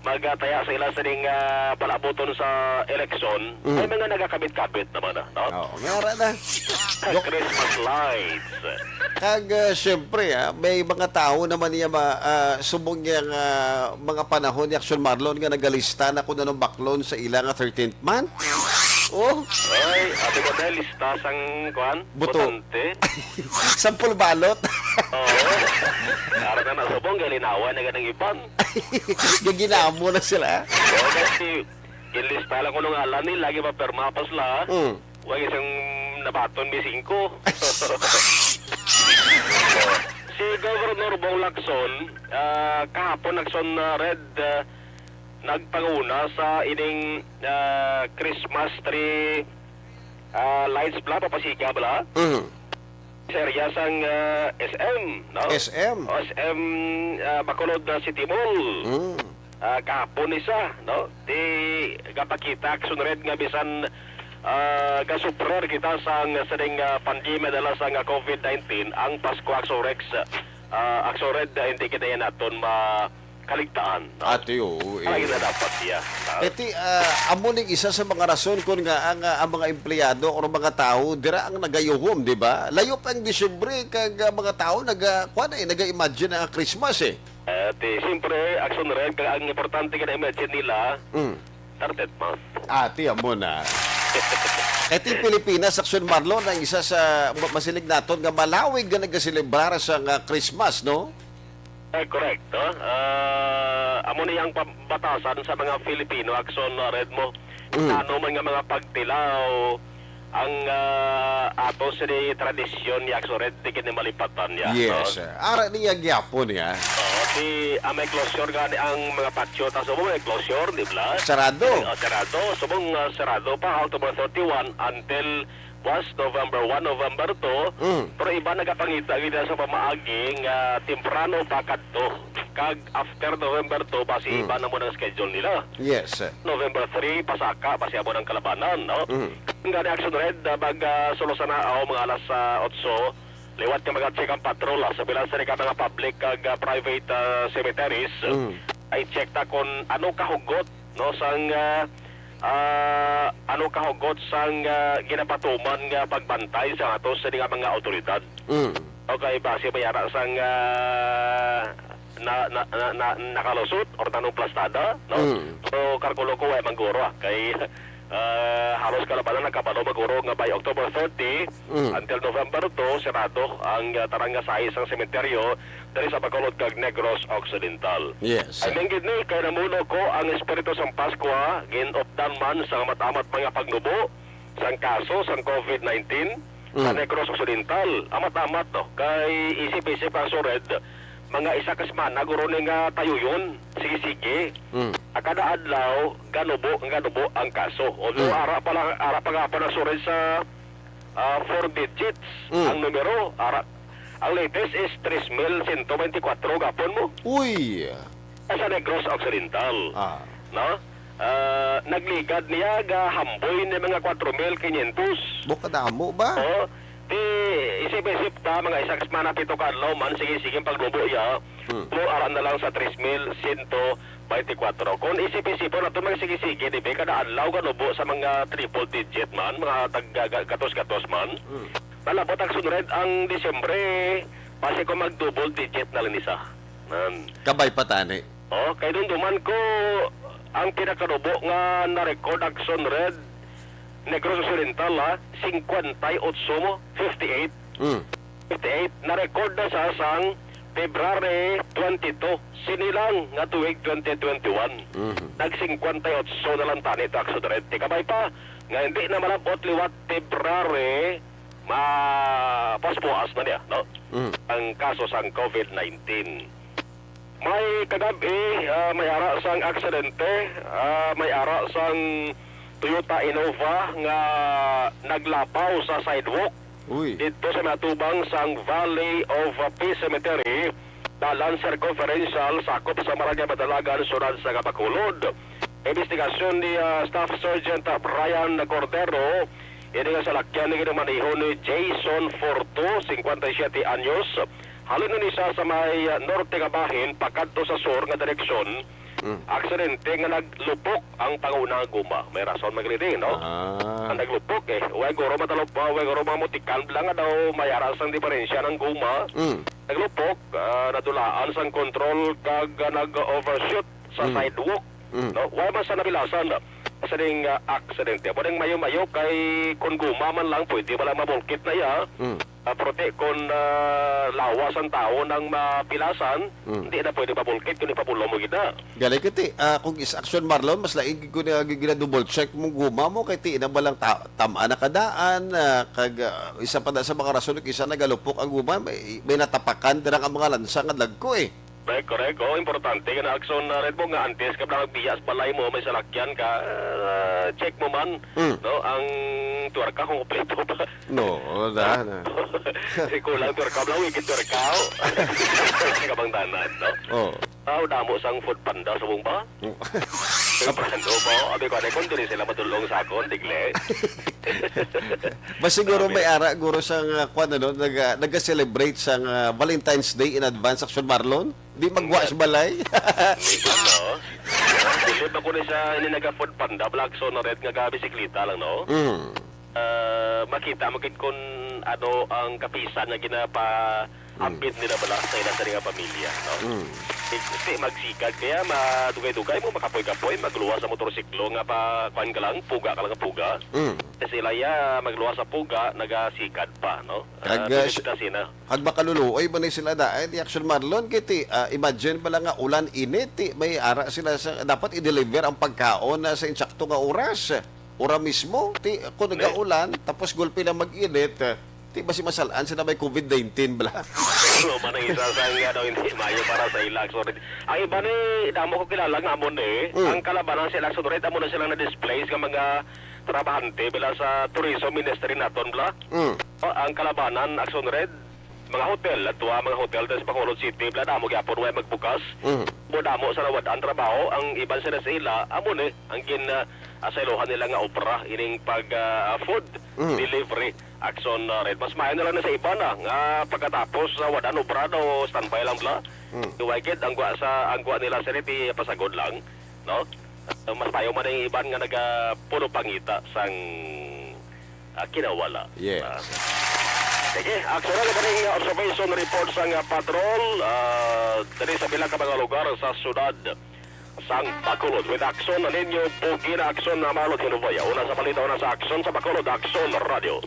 magataya sa ila sa ding palabuton sa eleksyon, may mga nagakabit-kabit naman no? Oo, ngara na. Christmas lights. Kag syempre may mga tao naman niya subong yang mga panahon ni Action Marlon nga nagalista na kung anong baklon sa ilang 13th month. Oh, Ay, ato ko dahil lista sang kuan, Buto. botante. sampol balot. Oo. Para na nasubong, galinawan na ganang iban. Gaginamo na sila. Oo, kasi ilista lang ko nung alam ni, lagi mapermapas la. Huwag isang nabaton mi 5. Si Governor Bong Lacson, kahapon nagson red nagpanguna sa ining Christmas tree lights bla papasiga bla seryas ang SM no SM. SM Bacolod City Mall kahapon isa no di gapakita sunred nga bisan gasuprer kita sang seding pandemya dala sang COVID-19 ang Pasko Axorex Axored hindi kita yan naton kaligtaan. No? Ate, oo. Ay, na dapat siya. Iti, amo ning isa sa mga rason kung nga ang mga empleyado o mga tao dira ang nagayuhom, di ba? Layo pa ang Disyembre kag mga tao naga-imagine ang Christmas eh. Siyempre, action rin, ang importante ka na-imagine nila, 13th month. Ate, amo na. Iti Pilipinas, Action Marlon, ang isa sa masilig naton nga malawig nga nagaselebrar sa Christmas, no? Correct. No? Amo niyang batasan sa mga Filipino, action red mo. Ano man nga mga pagtilaw, ang ato sa tradisyon ni action red, di kinimalipatan niya. Yes. No? Ara niya gyapon ya. May closure gani ang mga patio, tapos may closure, di ba? Sarado. Sarado. Subong sarado pa, October 31 until was November 1, November 2, pero iba nagapangita gina sa pamaaging temprano pa kadto. Kag after November 2, basi iba na mo ng schedule nila. Yes. November 3, pasaka, basi abo ng kalabanan, no? Nga ni Action Red, bag sulusan na mga alas 8, liwat ka mag-check ang patrol sa bilang sa mga public kag private cemeteries. Ay check ta kung ano kahugot, no, sang ano kahugot sang ginapatuman nga pagbantay sa ato sa mga otoridad. Okay, base mayara sang nakalusot or tanong plastada, no? So kalkulo ko ay mangguro kay halos kalabanan nagkabalo maguro nga by October 30 until November 2 sarado ang taranga sa isang sementeryo dali sa Bacolod kag Negros Occidental. Yes. Ay minggid ni kay namuno ko ang espiritu sang Pasko ginopdan man sa matamat mga pagnubo sang kaso sang COVID-19 sa Negros Occidental. Amat-amat no kay isip-isip ang sured mga isa ka semana guro ni nga tayuyon sige kada adlaw ganubo ang kaso although ara pa nga pa sured sa 4 digits ang numero ang latest is 3,124 gapon mo sa Negros Occidental no nagligad niya hamboy ni mga 4,500 Bukadamo ba? Isip-isip ta mga isang semana pito kadlaw man sige pagnubo ya mo aran na lang sa 3,124 kung isip-isipon nato mga sige di ba kada adlaw ganubo sa mga triple digit man mga gatos man malabot ang sunod ang Disyembre pasi ko mag double digit na lang isa Kabay patani. kay dun duman ko ang pinakanubo nga na-record ang sunod Negros Occidental 58 mo 58 na-record na sa sang February 22 sinilang nga tuig 2021 nag-58 na lang tani ito aksudaret kabay pa nga hindi na malabot liwat February paspuas na niya no? Ang kaso sang COVID-19 may kagabi may ara sang aksidente may ara sang Toyota Innova nga naglapaw sa sidewalk dito sa matubang sang Valley of Peace Cemetery dalan circumferential sakop sa Maragay Madalagan surad sa Bacolod. Investigasyon ni Staff Sergeant Brian Cordero ini nga salakyan ni ginamaniho ni Jason Forto 57 anyos halin ni siya sa may norte nga bahin pakadto sa sur nga direksyon Aksidente nga naglupok ang pangunang guma. May rason magridi, no? Ah. Ang naglupok eh. Huwag guro matalop pa, huwag guro mga mutikan lang nga daw may aras ang diferensya ng guma. Naglupok, nadulaan sa control kag nag-overshoot sa sidewalk. No? Huwag man sa nabilasan. Sa ding aksidente. Pwedeng mayo-mayo kay kung guma man lang, pwede wala mabulkit na ya. Prote kung lawas ang tao ng mapilasan, hindi na pwede mabulkit kung ipapulo mo gina. Galay kiti, kung is action Marlon, mas laing ko na double check mong guma mo kay ti na balang tama na kadaan, kag isa pa na sa mga rason isa nagalupok ang guma, may natapakan dirang ang mga lansa nga lagko eh. Correct. Oh, importante ka na action na red mo nga antes ka na magbiyas balay mo may salakyan ka check mo man no ang tuwarka kung kompleto ba. No, na. Kulang tuwarka lang wikit tuwarka. Kabangdanan no. Oh. Damo sang food panda sa buong ba? Pando po. Abi ko na kung doon sila matulong sa akon digle. Mas siguro may ara guro sang kwan ano nag-celebrate sang Valentine's Day in advance action Marlon. Di magwa sa balay. No. Bilib ako na sa ininaga-food panda, black so na red nga bisikleta lang, no? Makita mo kung ano ang kapisan na ginapa-ambit nila bala sa ilang nga pamilya, no? Kasi magsikag kaya madugay-dugay mo, makapoy-kapoy, magluwa sa motorsiklo nga pa, kuhan ka lang, puga ka lang ang puga. Kasi sila ya, magluwa sa puga, nagasikad pa, no? Kasi na. Hag makaluluoy ba ni sila da di action Marlon kiti imagine pala nga ulan init may ara sila sa dapat i-deliver ang pagkaon na sa insakto nga oras mismo ti kung nagaulan tapos gulpi na mag-init ti basi masalaan sila may COVID-19 bala. So, manang isa sa nga daw hindi mayo para sa ilag. So, ang iba ni, damo ko kilala nga amon ang kalabanan sila sa Doret, amon na silang na-displace ng mga trabahante bila sa tourism ministry naton bla. Ang kalabanan, Action Red, mga hotel, atwa mga hotel sa Bacolod City, bla damo gyapon way magbukas. Mo damo sa nawadaan trabaho, ang iban sila sa ila, amon ang asailohan nila nga opera ining pag food delivery Action Red. Mas maayo na lang sa iba na nga pagkatapos sa wadan opera daw standby lang bla. Iwagid ang gwa nila sa riti pasagod lang, no? Mas maayo man ang iban nga nagapuno pangita sang kinawala. Yes. Sige, Action Red pa rin observation report sang patrol dali sa bilang ka mga lugar sa syudad sang Bacolod with Action na ninyo pugi na Action na Marlon Hinubaya. Una sa palita, una sa Action sa Bacolod, Action Radio.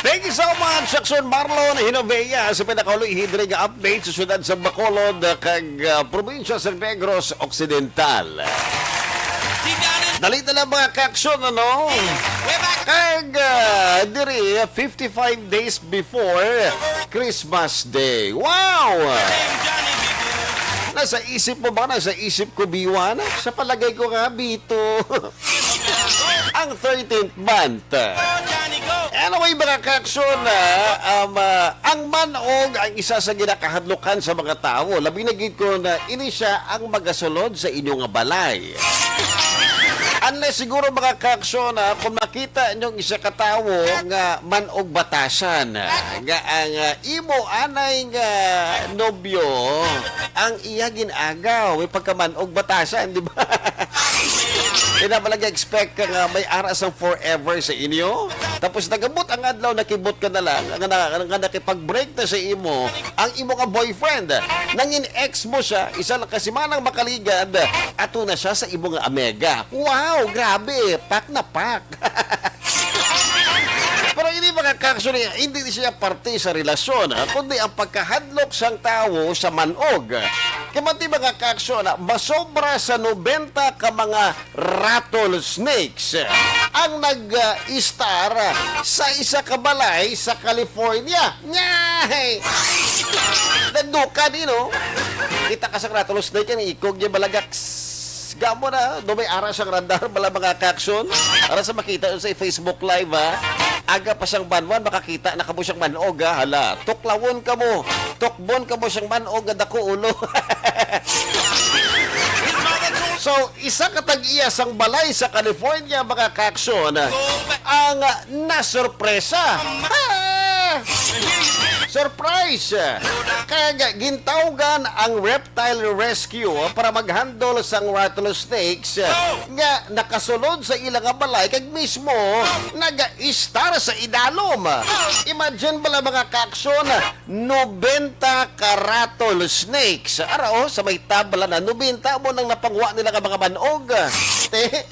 Thank you so much Action Marlon Hinovea sa pinakauloy hidre nga update sa syudad sa Bacolod kag probinsya sa Negros Occidental. Dalita lang mga ka-action, ano? Kag diri 55 days before Christmas Day. Wow! Nasa isip mo ba? Nasa isip ko, Biwan? Sa palagay ko nga, Bito. Ang 13th month. Anyway, mga ka-action, ang manog ang isa sa ginakahadlukan sa mga tao. Labi na gid ko na ini siya ang magasulod sa inyong balay. Unless siguro mga ka-aksyon kung makita nyong isa katawo nga manog batasan nga ang imo anay nga nobyo ang iya ginagaw may pagkamanog batasan, di ba? Kaya malaga expect ka nga may aras ang forever sa inyo. Tapos nagamot ang adlaw, nakibot ka na lang, nga nakipag-break na sa imo, ang imo nga boyfriend. Nangin ex mo siya, isa lang kasi manang makaligad, ato na siya sa imo nga amega. Wow, grabe, pak na pak. Pero hindi mga ka-aksyon, hindi siya parte sa relasyon, kundi ang pagkahadlok sang tao sa manog. Kamati mga ka-aksyon, masobra sa 90 ka mga rattlesnakes ang nag-star sa isa ka balay sa California. Nyay! Nanduka din, no? Kita ka sa rattlesnake, ang ikog niya balagak. Gamo na, may aras ang radar, bala mga ka-aksyon. Para sa makita sa Facebook Live, aga pa siyang banwan, makakita na kamo siyang manog, hala. Tuklawon ka mo, tukbon ka mo siyang manog, dako ulo. So, isa katag-iya sang balay sa California, mga ka-aksyon, ang nasurpresa. Surprise! Kaya nga, gintawgan ang reptile rescue para mag-handle sang rattlesnakes nga nakasulod sa ilang balay kag mismo naga-star sa idalom. Imagine bala mga kaaksyon, 90 ka rattlesnakes. Arao, sa may tabla na 90 mo nang napangwa nila ka mga manog. Te,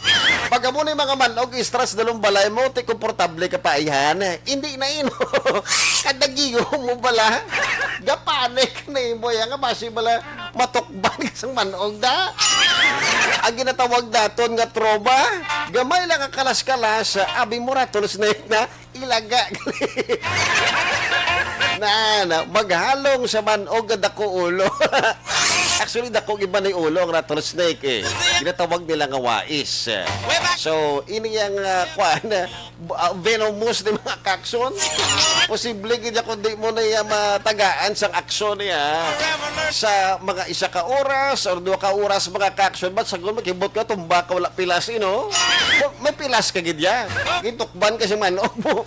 pag mo na yung mga manog, stress dalong balay mo, te, komportable ka pa iyan. Hindi na ino. Kadagiyo mo bala. Gapanik na mo yan. Nga basi bala matukban isang manog da. Ang ginatawag daton nga troba, gamay lang ang kalas-kalas, abi mo rattlesnake na ilaga. na maghalong sa manog nga dako ulo. Actually, dako iba na yung ulo ang rattlesnake eh. Ginatawag nila nga wais. So, ini yung venomous ng mga kakson. Posible gina kundi mo na yung matagaan sang aksyon niya sa mga isa ka oras or 2 ka oras mga kakson. Ba't sagot makibot ka, tumba ka, wala pilas, may pilas ka gidya. Gitukban kasi manog mo.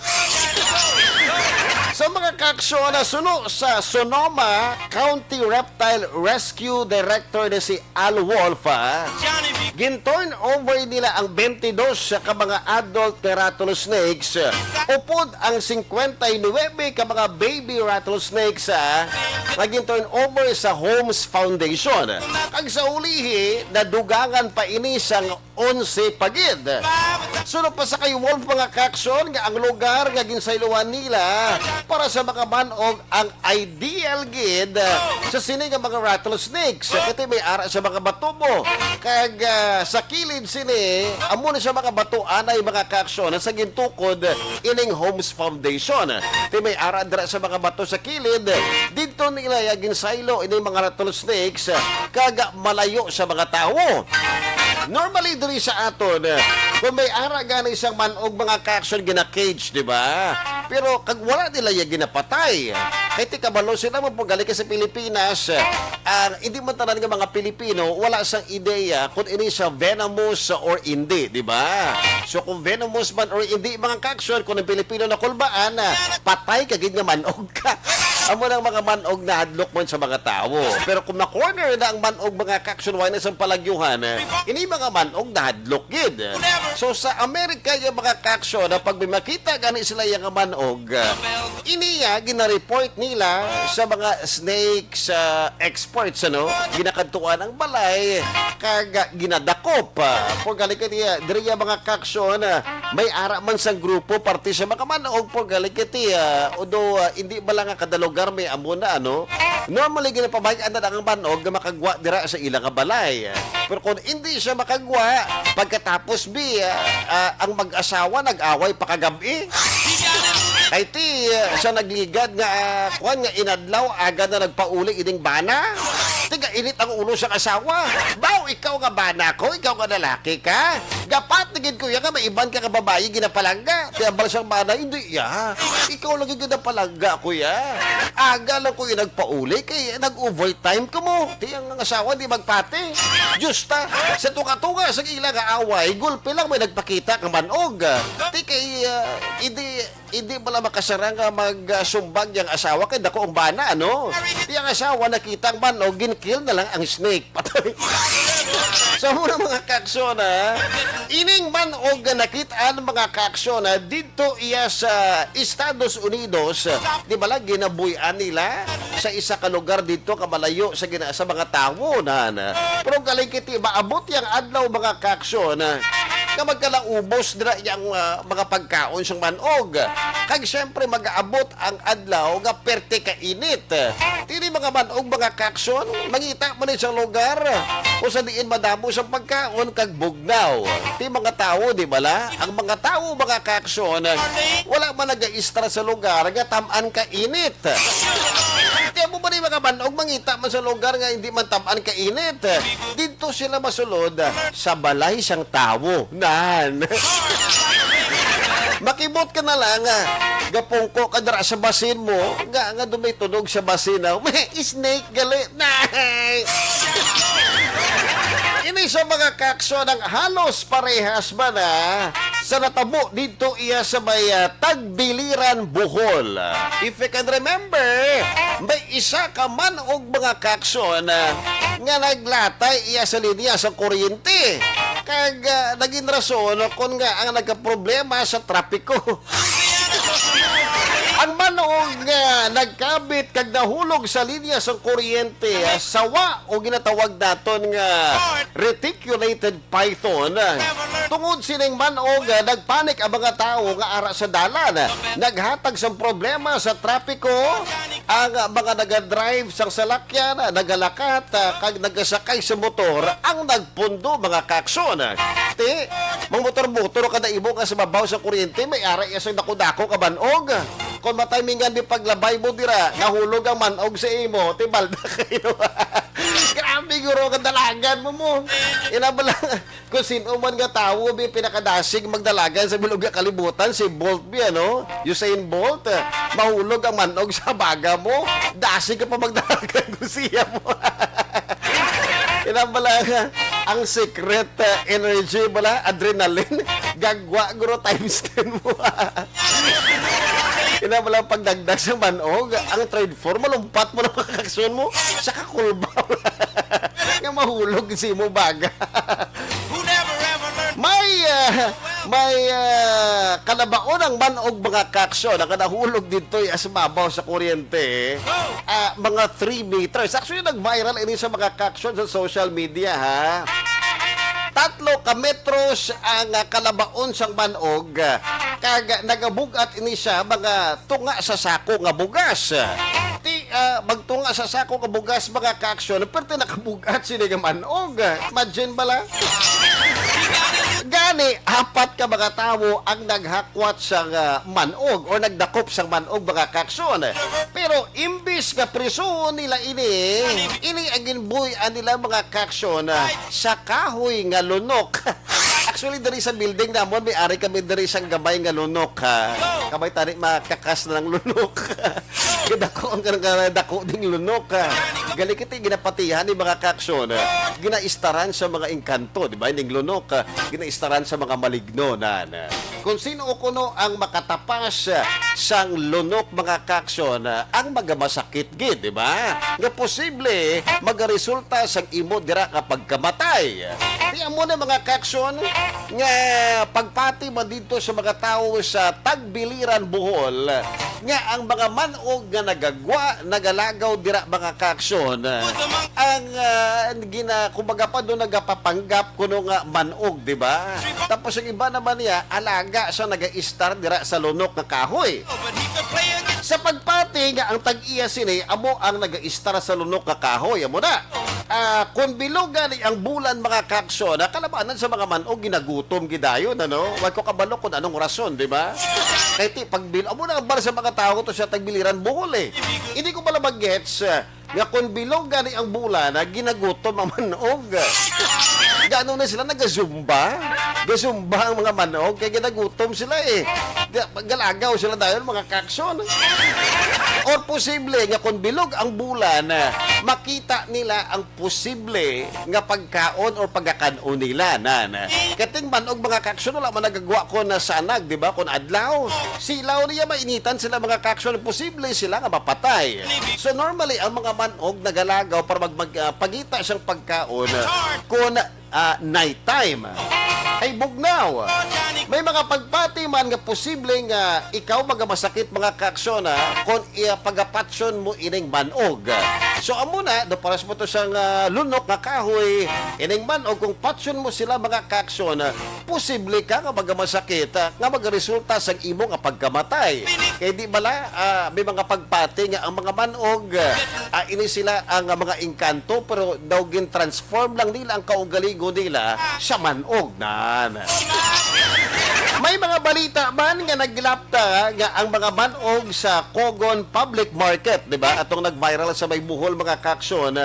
Sa mga kaaksyon na suno sa Sonoma County Reptile Rescue Director na si Al Wolf, gin-turn over nila ang 22 sa ka mga adult na rattlesnakes upod ang 59 ka mga baby rattlesnakes na gin-turn over sa Holmes Foundation. Kag sa ulihi, nadugangan pa ini sang 11 pagid. Suno pa sa kay Wolf mga kaaksyon nga ang lugar nga ginsayloan nila para sa mga manog ang ideal gid sa sini nga mga rattlesnakes. Kasi may ara sa mga bato mo. Kag sa kilid sini, amo na sa mga bato anay mga kaaksyon sa gintukod ining Holmes Foundation. Ti may ara dira sa mga bato sa kilid. Dito nila ginsaylo ining mga rattlesnakes kag malayo sa mga tao. Normally diri sa aton, kung may ara gani isang manog mga kaaksyon gina-cage, di ba? Pero kag wala nila yung ginapatay. Kahit kabalo sila mo pag galing ka sa Pilipinas, hindi man tanan ng mga Pilipino, wala sang ideya kung ini siya venomous or hindi, di ba? So kung venomous man or hindi mga kaaksyon, kung ang Pilipino na kulbaan, patay kagid nga manog ka. Amo ng mga manog na hadlok man sa mga tao. Pero kung na-corner na ang manog mga kaaksyon, wala na sa palagyuhan, ini mga manog na hadlok gid. So sa Amerika yung mga kaaksyon, na pag may makita gani sila yung manog, iniya gina-report nila sa mga snakes experts, ginakantuan ang balay, kag ginadakop. Por galing ka niya, diri yung mga kaaksyon, may ara man sa grupo, parte sa mga manog, por galing ka niya, although hindi ba lang kadalugar may amo na, normally ginapabayaan na ang manog na makagwa dira sa ilang balay. Pero kung hindi siya makagwa, pagkatapos ang mag-asawa nag-away pakagabi. Ay ti, sa nagligad nga, nga inadlaw, agad na nagpauli ining bana. Tiga init ang ulo sa asawa. Baw, ikaw nga bana ko, ikaw nga lalaki ka. Gapat, tigid ko yan nga, may iban ka kababayi, ginapalangga. Tiyambal siyang bana, hindi ya. Ikaw lagi ginapalangga, kuya. Aga lang ko yung nagpauli, kaya nag-overtime ka mo. Tiyang ang asawa, di magpate. Justa, sa tunga-tunga, sa ilang away, gulpi lang may nagpakita ka manog. Ti kay, hindi pala makasarang magsumbag yung asawa kay dako ang bana, Yung asawa nakita ang manog, ginkill na lang ang snake. Patay. So, muna mga kaaksyon, ining manog na nakitaan mga kaaksyon, dito iya sa Estados Unidos, di ba lang ginabuyan nila sa isa ka lugar dito, kamalayo sa mga tao, Pero galing kiti, maabot yung adlaw mga kaaksyon, nga magkalaubos dira yung mga pagkaon siyang manog. Kag syempre mag-aabot ang adlaw nga perte ka init. Tini mga manog mga kaaksyon, mangita man sa lugar kung sa diin madamo sa pagkaon kag bugnaw. Ti mga tao, di bala? Ang mga tao mga kaaksyon, wala man nag-istra sa lugar nga tamaan ka init. Tiyan mo ba ni mga manog mangita man sa lugar nga hindi man tamaan ka init? Dito sila masulod sa balay siyang tao. Makibot ka na lang, gapungko ka dara sa basin mo, nga dumay tunog sa basin, may snake gali. Ini Kini sa mga kaksyon ang halos parehas ba na sa natabo dito iya sa may Tagbiliran, Bohol. If you can remember, may isa ka man og mga kaksyon nga naglatay iya sa linya sa kuryente. Kag naging rason kung nga ang nagka-problema sa trapiko. Ang manog nga nagkabit kag nahulog sa linya sa kuryente sawa o ginatawag naton nga reticulated python. Tungod sining manog nagpanik ang mga tao nga ara sa dalan. Naghatag sa problema sa trapiko ang mga nagadrive sa salakyan, nagalakat kag nagasakay sa motor ang nagpundo mga kakson. Ti, mga motor-motor kada imo nga sa babaw sa kuryente may ara iya sa dako-dako ka banog. Kung matimingan di paglabay mo dira, nahulog ang manog sa imo, tibalda kayo. Grabe guro kadalagan mo. Inabala kung sino man nga tao bi pinakadasig magdalagan sa bilog nga kalibutan si Bolt bi ano, Usain Bolt, mahulog ang manog sa baga mo, dasig ka pa magdalagan kung siya mo. Inabala ang secret energy bala, adrenaline, gagwa guro times 10 mo. Inabala pagdagdag sa manog, ang trade form, malumpat mo na kakakson mo, sa kakulbaw. Nga mahulog si mo baga. may kalabaon ang manog mga kakson na kanahulog dito sa mabaw sa kuryente. Mga 3 meters. Actually, nag-viral ini sa mga kakson sa social media, ha? 3 ka metros ang kalabaon sang manog kag nagabugat ini siya mga tunga sa sako nga bugas. Magtunga sa sako nga bugas mga kaksyon pero nakabugat sini nga manog. Imagine bala? Gani, 4 ka mga tao ang naghakwat sa manog o nagdakop sa manog mga kaksyon. Pero imbis nga priso nila ini ang ginbuyan nila mga kaksyon sa kahoy nga lunok. Actually, dari sa building namon, may ari kami dari sang gabay nga lunok. Kamay tani makakas na ng lunok. Dako ang dako ding lunok. Gali kiti ginapatihan ni mga kaksyon. Ginaistaran sa mga engkanto, di ba? Ning lunok, ginaistaran sa mga maligno na. Kung sino o kuno ang makatapas sang lunok mga kaksyon, ang magamasakit gid, di ba? Nga posible magaresulta sang imo dira kapag kamatay. Tiyan mo na mga kaksyon nga pagpati man dito sa mga tao sa Tagbiliran, Bohol nga ang mga manog nga nagagwa, nagalagaw dira mga kaksyon ang kumbaga pa doon nagapapanggap kuno nga manog, di ba? Tapos ang iba naman niya alaga sa naga-star dira sa lunok nga kahoy. Sa pagpati nga ang tag-iya sini amo ang naga-star sa lunok nga kahoy amo na. Kung bilogan ang bulan mga kaksyon, kalabanan sa mga manog ginagutom gidayon ano. Wag ko kabalo kung anong rason, di ba? Kaya pagbil amo na bar sa mga tao to sa Tagbiliran, Bohol eh. Hindi ko pala mag-gets nga kung bilogan ang bulan ginagutom ang manog. Gano'n na sila nagazumba. Gazumba ang mga manog kaya ginagutom sila eh. Galagaw sila dahil mga kaksyon. Or posible nga kung bilog ang bulan, makita nila ang posible nga pagkaon or pagkakanon nila. Kating manog mga kaksyon, wala man nagagawa ko na sanag, di ba? Kung adlaw, silaw niya mainitan sila mga kaksyon, posible sila nga mapatay. So normally, ang mga manog nagalagaw para magpagita siyang pagkaon kung nighttime ay bugnaw. May mga pagpati man nga posibleng ikaw magamasakit mga kaksyon kung pagapatsyon mo ining manog. So amo na do paras mo to sang lunok nga kahoy ining manog kung patsyon mo sila mga kaksyon posible ka nga magamasakit nga magaresulta sang imo nga pagkamatay. Kay di bala may mga pagpati nga ang mga manog ini sila ang mga engkanto pero daw gin transform lang nila ang kaugaligo nila sa manog nan. May mga balita man nga naglapta nga ang mga manog sa Cogon Public Market, di ba? Atong nag-viral sa may Bohol mga kaksyon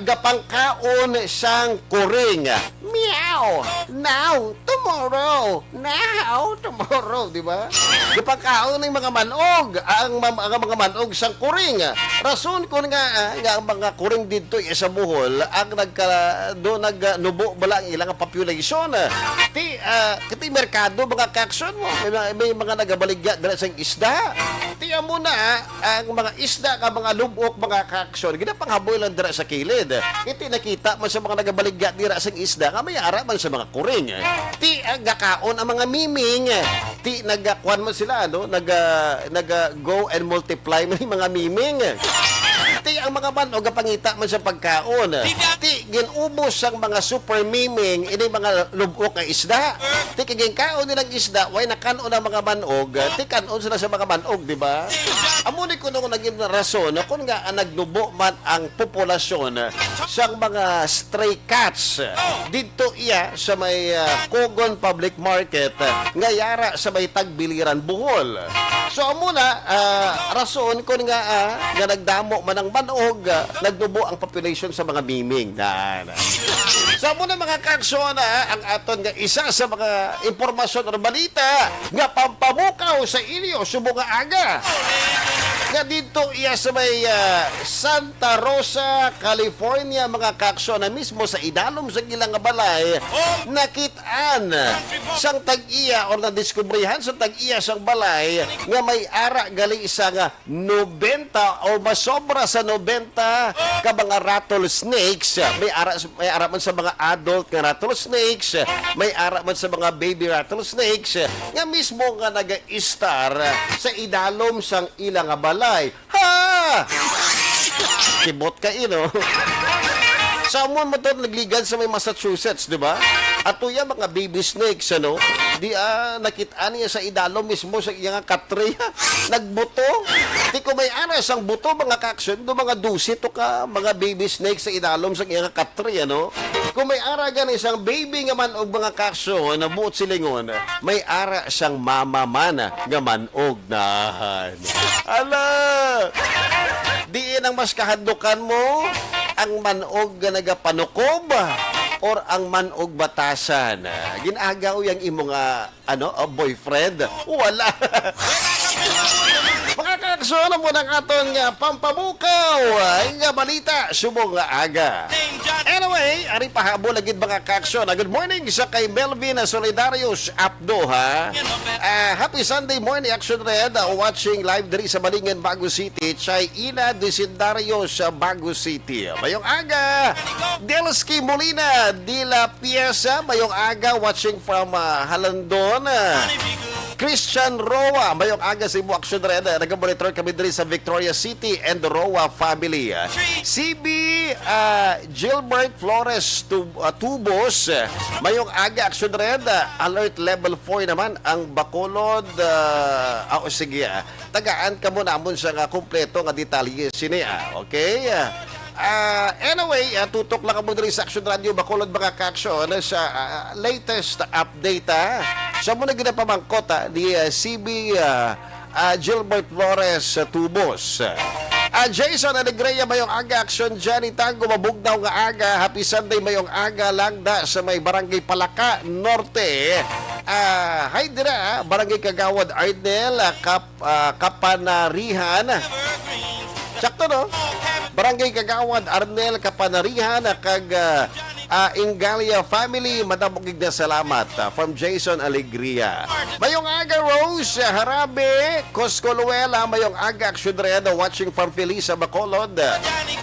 gapangkaon siyang kuring. Meow! Now, tomorrow! Now, tomorrow, di ba? Gapangkaon ng mga manog, ang mga manog siyang kuring. Rason ko nga ang mga kuring dito sa Bohol, ang nagnubo bala ang ilang population. Kiti merkado, mga kaksyon mo, may mga nagabaligya dala sa isda. Tiyan mo na, ang mga isda, mga lubok, mga kaksyon, ginapanghaboy lang dala sa kilid. Iti nakita man sa mga nagabaligya dira sa isda, nga may ara man sa mga kuring. Ti gakaon ang mga miming. Ti nagakuan man sila, no? Go and multiply man yung mga miming. Ti ang mga manog pangita man sa pagkaon. Ti ginubos ang mga super miming ini mga lubok nga isda. Ti kaging kaon nilang isda way nakanon ang mga manog. Ti kanon sila sa mga manog, di ba? Amo ni kuno naging rason kung nga nagnubo man ang populasyon sa mga stray cats dito iya sa may Kogon Public Market nga yara sa may Tagbiliran, Bohol. So amo na rason kung nga nagdamo man ang manog, nagnubo ang population sa mga miming. So amo na mga kaksyon ang aton nga isa sa mga impormasyon o balita nga pampamukaw sa inyo subong nga aga. Nga dito iya sa may Santa Rosa, California, mga kaksyon na mismo sa idalom sa ilang balay, nakitaan sang tag-iya o nadiskubrihan sa tag-iya sang balay nga may ara gali isa nga 90 o masobra sa 90 ka mga rattlesnakes. May ara man sa mga adult nga rattlesnakes, may ara man sa mga baby rattlesnakes nga mismo nga naga-star sa idalom sang ilang balay. Ha! Kibot ka ino. Sa amon mo to nagligan sa may Massachusetts, di ba? At tuya mga baby snakes, ano? Di nakitaan niya sa idalo mismo sa iyang katreya. Nagbuto. Di ko may aras ang buto, mga kaksyon, do mga dusit to ka, mga baby snakes sa idalom sa iyang katreya, no? Kung may ara gan isang baby nga man og mga kaksyon, na buot silingon, may ara siyang mama man nga manog nahan. Ala! Diin ang mas kahadukan mo, ang manog nga nagapanukob or ang manog batasan. Ginagaw yang imong boyfriend? Wala. Mga kaksyon mo ng aton nga pampabukaw nga balita subong nga aga. Anyway, ari pahabol agid mga kaksyon. Good morning sa kay Melvin Solidarius Abdo, ha. Happy Sunday morning, Action Red, watching live diri sa Balingen, Bago City. Chay Ina Desidarios sa Bago City. Mayong aga. Delski Molina Dila Piesa, mayong aga, watching from Halandon. Christian Roa, mayong aga sa Ibu Action Red. Nag-monitor kami diri sa Victoria City and the Roa family. CB Gilbert Flores Tubos, mayong aga Action Red. Alert level 4 naman ang Bacolod. Sige, tagaan ka muna amon sa kumpleto nga detalye siya. Okay? Anyway, tutok lang mo diri sa Action Radio Bacolod, mga kaksyon sa latest update. Sa muna ginapamangkot ni CB Gilbert Flores Tubos. Jason Alegrea, mayong aga Action. Johnny Tango, mabugnaw nga aga. Happy Sunday, mayong aga. Langda sa may Barangay Palaka Norte. Hi dira, Barangay Kagawad Ardel, Kapanarihan. Sakto, no? Barangay Kagawad Arnel, Kapanarihan, kag Ingalia family, madamogig na salamat from Jason Alegria. Mayong aga Rose Harabe Coscoluela, mayong aga Action Radio, watching from Felisa Bacolod.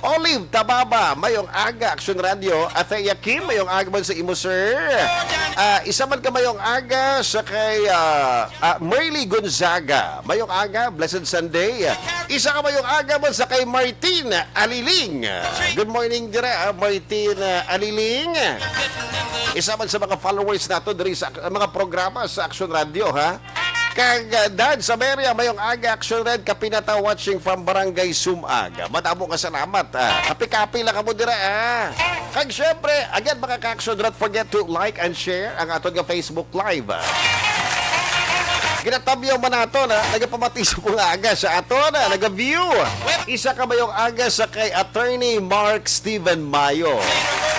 Olive Tababa, mayong aga Action Radio. Athea Kim, mayong aga man sa imo sir. Isa man ka mayong aga sa kay Merly Gonzaga, mayong aga, blessed Sunday. Isa ka mayong aga man sa kay Martin Aliling. Good morning dire, Martin Aliling. Isa man sa mga followers nato diri sa mga programa sa Action Radio, ha. Kag Dad sa Maria, mayong aga Action Red, Kapinata, watching from Barangay Sumag. Madamo ka salamat. Kapi-kapi lang kamo dira. Kag syempre, again mga ka-Action, don't forget to like and share ang aton nga Facebook Live. Ginatabyaw man nato na nagapamatiso po nga aga sa ato na nag-view. Isa ka mayong aga sa kay Attorney Mark Steven Mayo.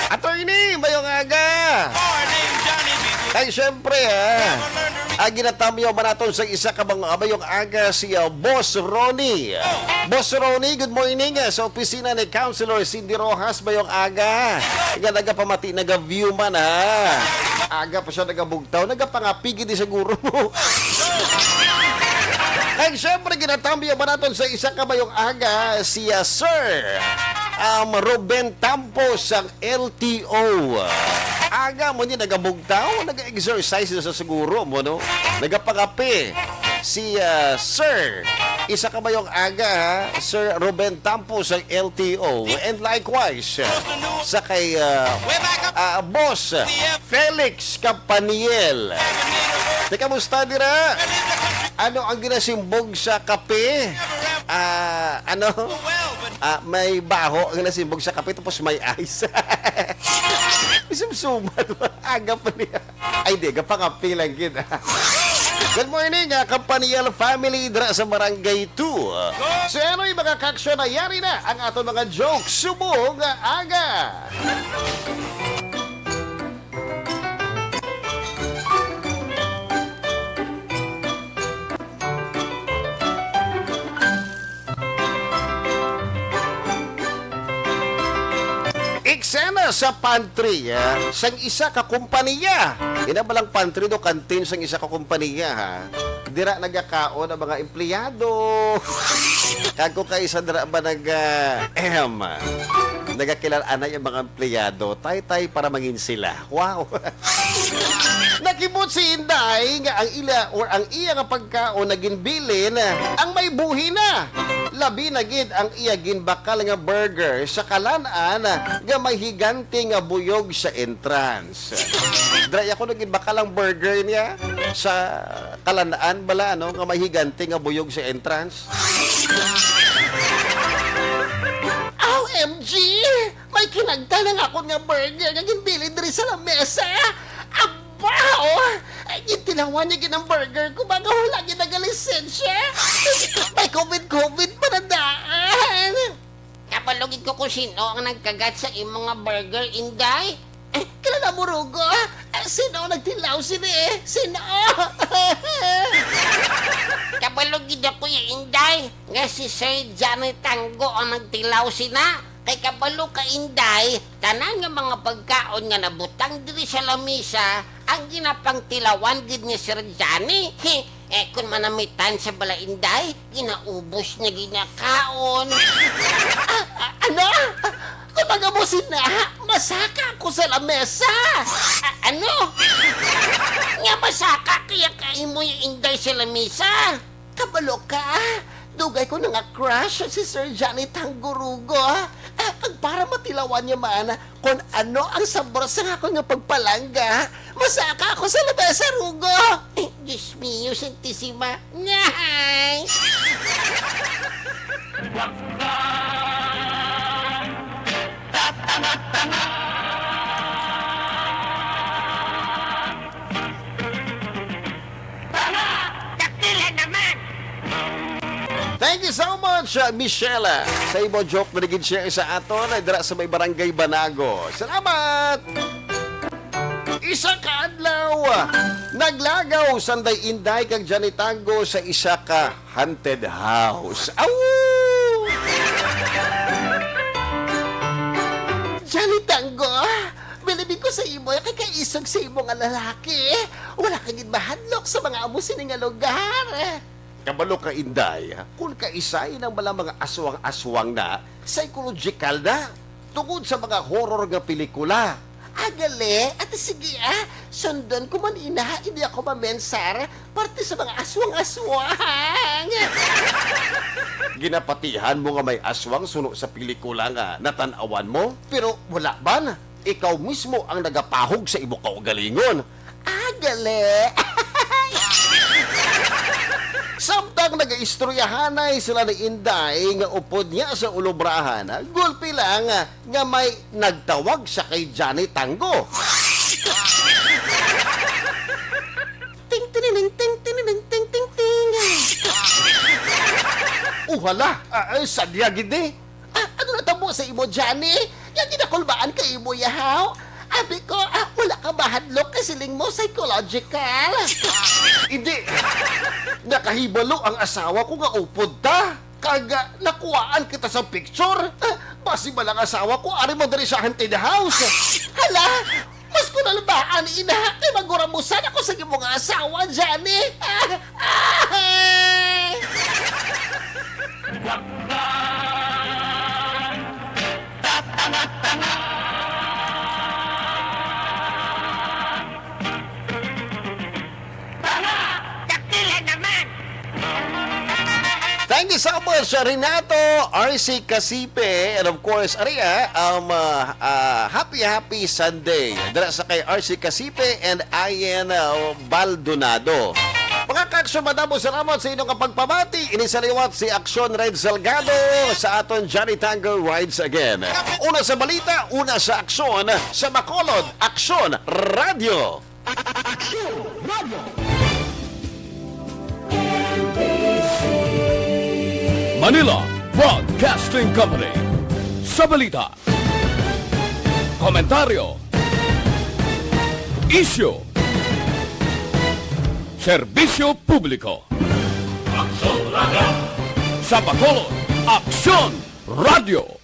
Attorney, mayong aga. Kay syempre ginatamyaw man nato sa isa ka mayong aga si Boss Ronnie. Boss Ronnie, good morning sa opisina ni Councilor Cindy Rojas mayong aga. Nagapamati, nag-view man Aga pa siya nagabugtaw, nagapangapigi di siguro mo. Kaya siyempre ginatambiya ba natin sa isa ka mayong aga si Sir Ruben Tampos ang LTO. Aga mo niya nagabugtaw, nag-exercise na sa siguro mo, no? Nagapangapi si Sir. Isa ka mayong aga, Sir Ruben Tampos ang LTO. And likewise, sa kay Boss Felix Capaniel. Teka, musta dira? Ano ang ginasimbog sa kape? May baho ang ginasimbog sa kape tapos may ice. Isumsuman. Aga pa niya. Ay, di. Kapangapi lang kita. Good morning, Capaniel family dra sa Barangay 2. So, ano yung mga kaksyon na yari na ang ato mga jokes? Subong aga! Eksena sa pantry sang isa ka kumpanya. Inabalang pantry do kantin sang isa ka kumpanya Dira nagakaon ang mga empleyado. Kago kay isa dira ba nagakilaan yung mga empleyado. Tay-tay para mangin sila. Wow. Nakibot si Inday nga ang iya nga pagkaon naging bilin ang may buhi na. Labi na gid ang iya ginbakal nga burger sa kalanaan nga may higante nga buyog sa entrance. Dray ako naging bakal ang burger niya sa kalanaan bala nga may higante nga buyog sa entrance. OMG! May kinagtalang ako nga burger nga ginbili diri sa lamesa. Wow! Yung tinawan niya ginang burger ko baga wala ginagalisensya. May COVID pa na daan. Kapalugid ko kung sino ang nagkagat sa imong nga burger, Inday. Kilala mo, Rugo? Sino ang nagtilaw sila Sino? Kapalugid ako yung Inday. Nga si Sir Johnny Tango ang nagtilaw sina. Kay kabalo ka Inday, tanan nga mga pagkaon nga nabutang diri sa lamisa, ang ginapang tilawan gid ni Sir Johnny. Kung manamitan sa bala Inday, ginaubos niya ginakaon. Ano? Kung magamusin na, masaka ako sa lamesa. Ano? Nga masaka kaya kain mo yung Inday sa lamisa? Kabalo ka? Dugay ko na nga crush si Sir Johnny Tangurugo. Para matilawan niya man kung ano ang sabor sa ako nga pagpalangga. Masaka ako sa lamesa, Rugo. Diyos mio, Santissima. Nyay! Dakilan naman! Thank you so much, Michelle. Sa imo joke na naging share sa aton ay dira sa may Barangay Banago. Salamat! Isa ka adlaw, naglagaw sanday Inday kag Johnny Tango sa isa ka haunted house. Aw! Johnny Tango, bilibig ko sa imo, kay kaisog sa imo nga lalaki. Wala kang mahadlok sa mga amusin nga lugar. Kabalo ka Inday, kung kaisay ng mga aswang-aswang na, psychological na, tungod sa mga horror nga pelikula. Agale, at sige sundan ko man hindi ako mamensar, parte sa mga aswang-aswang. Ginapatihan mo nga may aswang suno sa pelikula nga natanawan mo, pero wala ba na? Ikaw mismo ang nagapahog sa imo kaugalingon. Agale. Samtang nag-istoryahanay sila ni Inday nga upod niya sa ulubrahan, gulpi lang nga may nagtawag sa kay Johnny Tango. Ting ting ting ting ting ting ting Hala, sadya gidi. Ano natabo sa imo, Johnny? Yang ginakulbaan ka imo, yahaw? Abi ko, wala ka mahadlok kasi ling mo psychological. Hindi. Nakahibalo ang asawa ko nga upod ta. Kaga nakuhaan kita sa picture. Basi ba lang asawa ko, ari mo dali sa haunted house. Hala, mas ko nalabaan ina, kay maguramusan ako sa imong asawa, Johnny. Thank you so much, Renato, RC Casipe, and of course, Aria, happy Sunday. Dala sa kay RC Casipe and Ian Baldonado. Mga kaksyon, madamo salamat sa inyong kapagpamati. Inisaliwat si Aksyon Red Salgado sa aton Johnny Tango Rides Again. Una sa balita, una sa aksyon, sa Bacolod, Aksyon Radio. Manila Broadcasting Company. Sa balita, komentaryo, isyu, serbisyo publiko. Sa Bacolod, Aksyon Radio.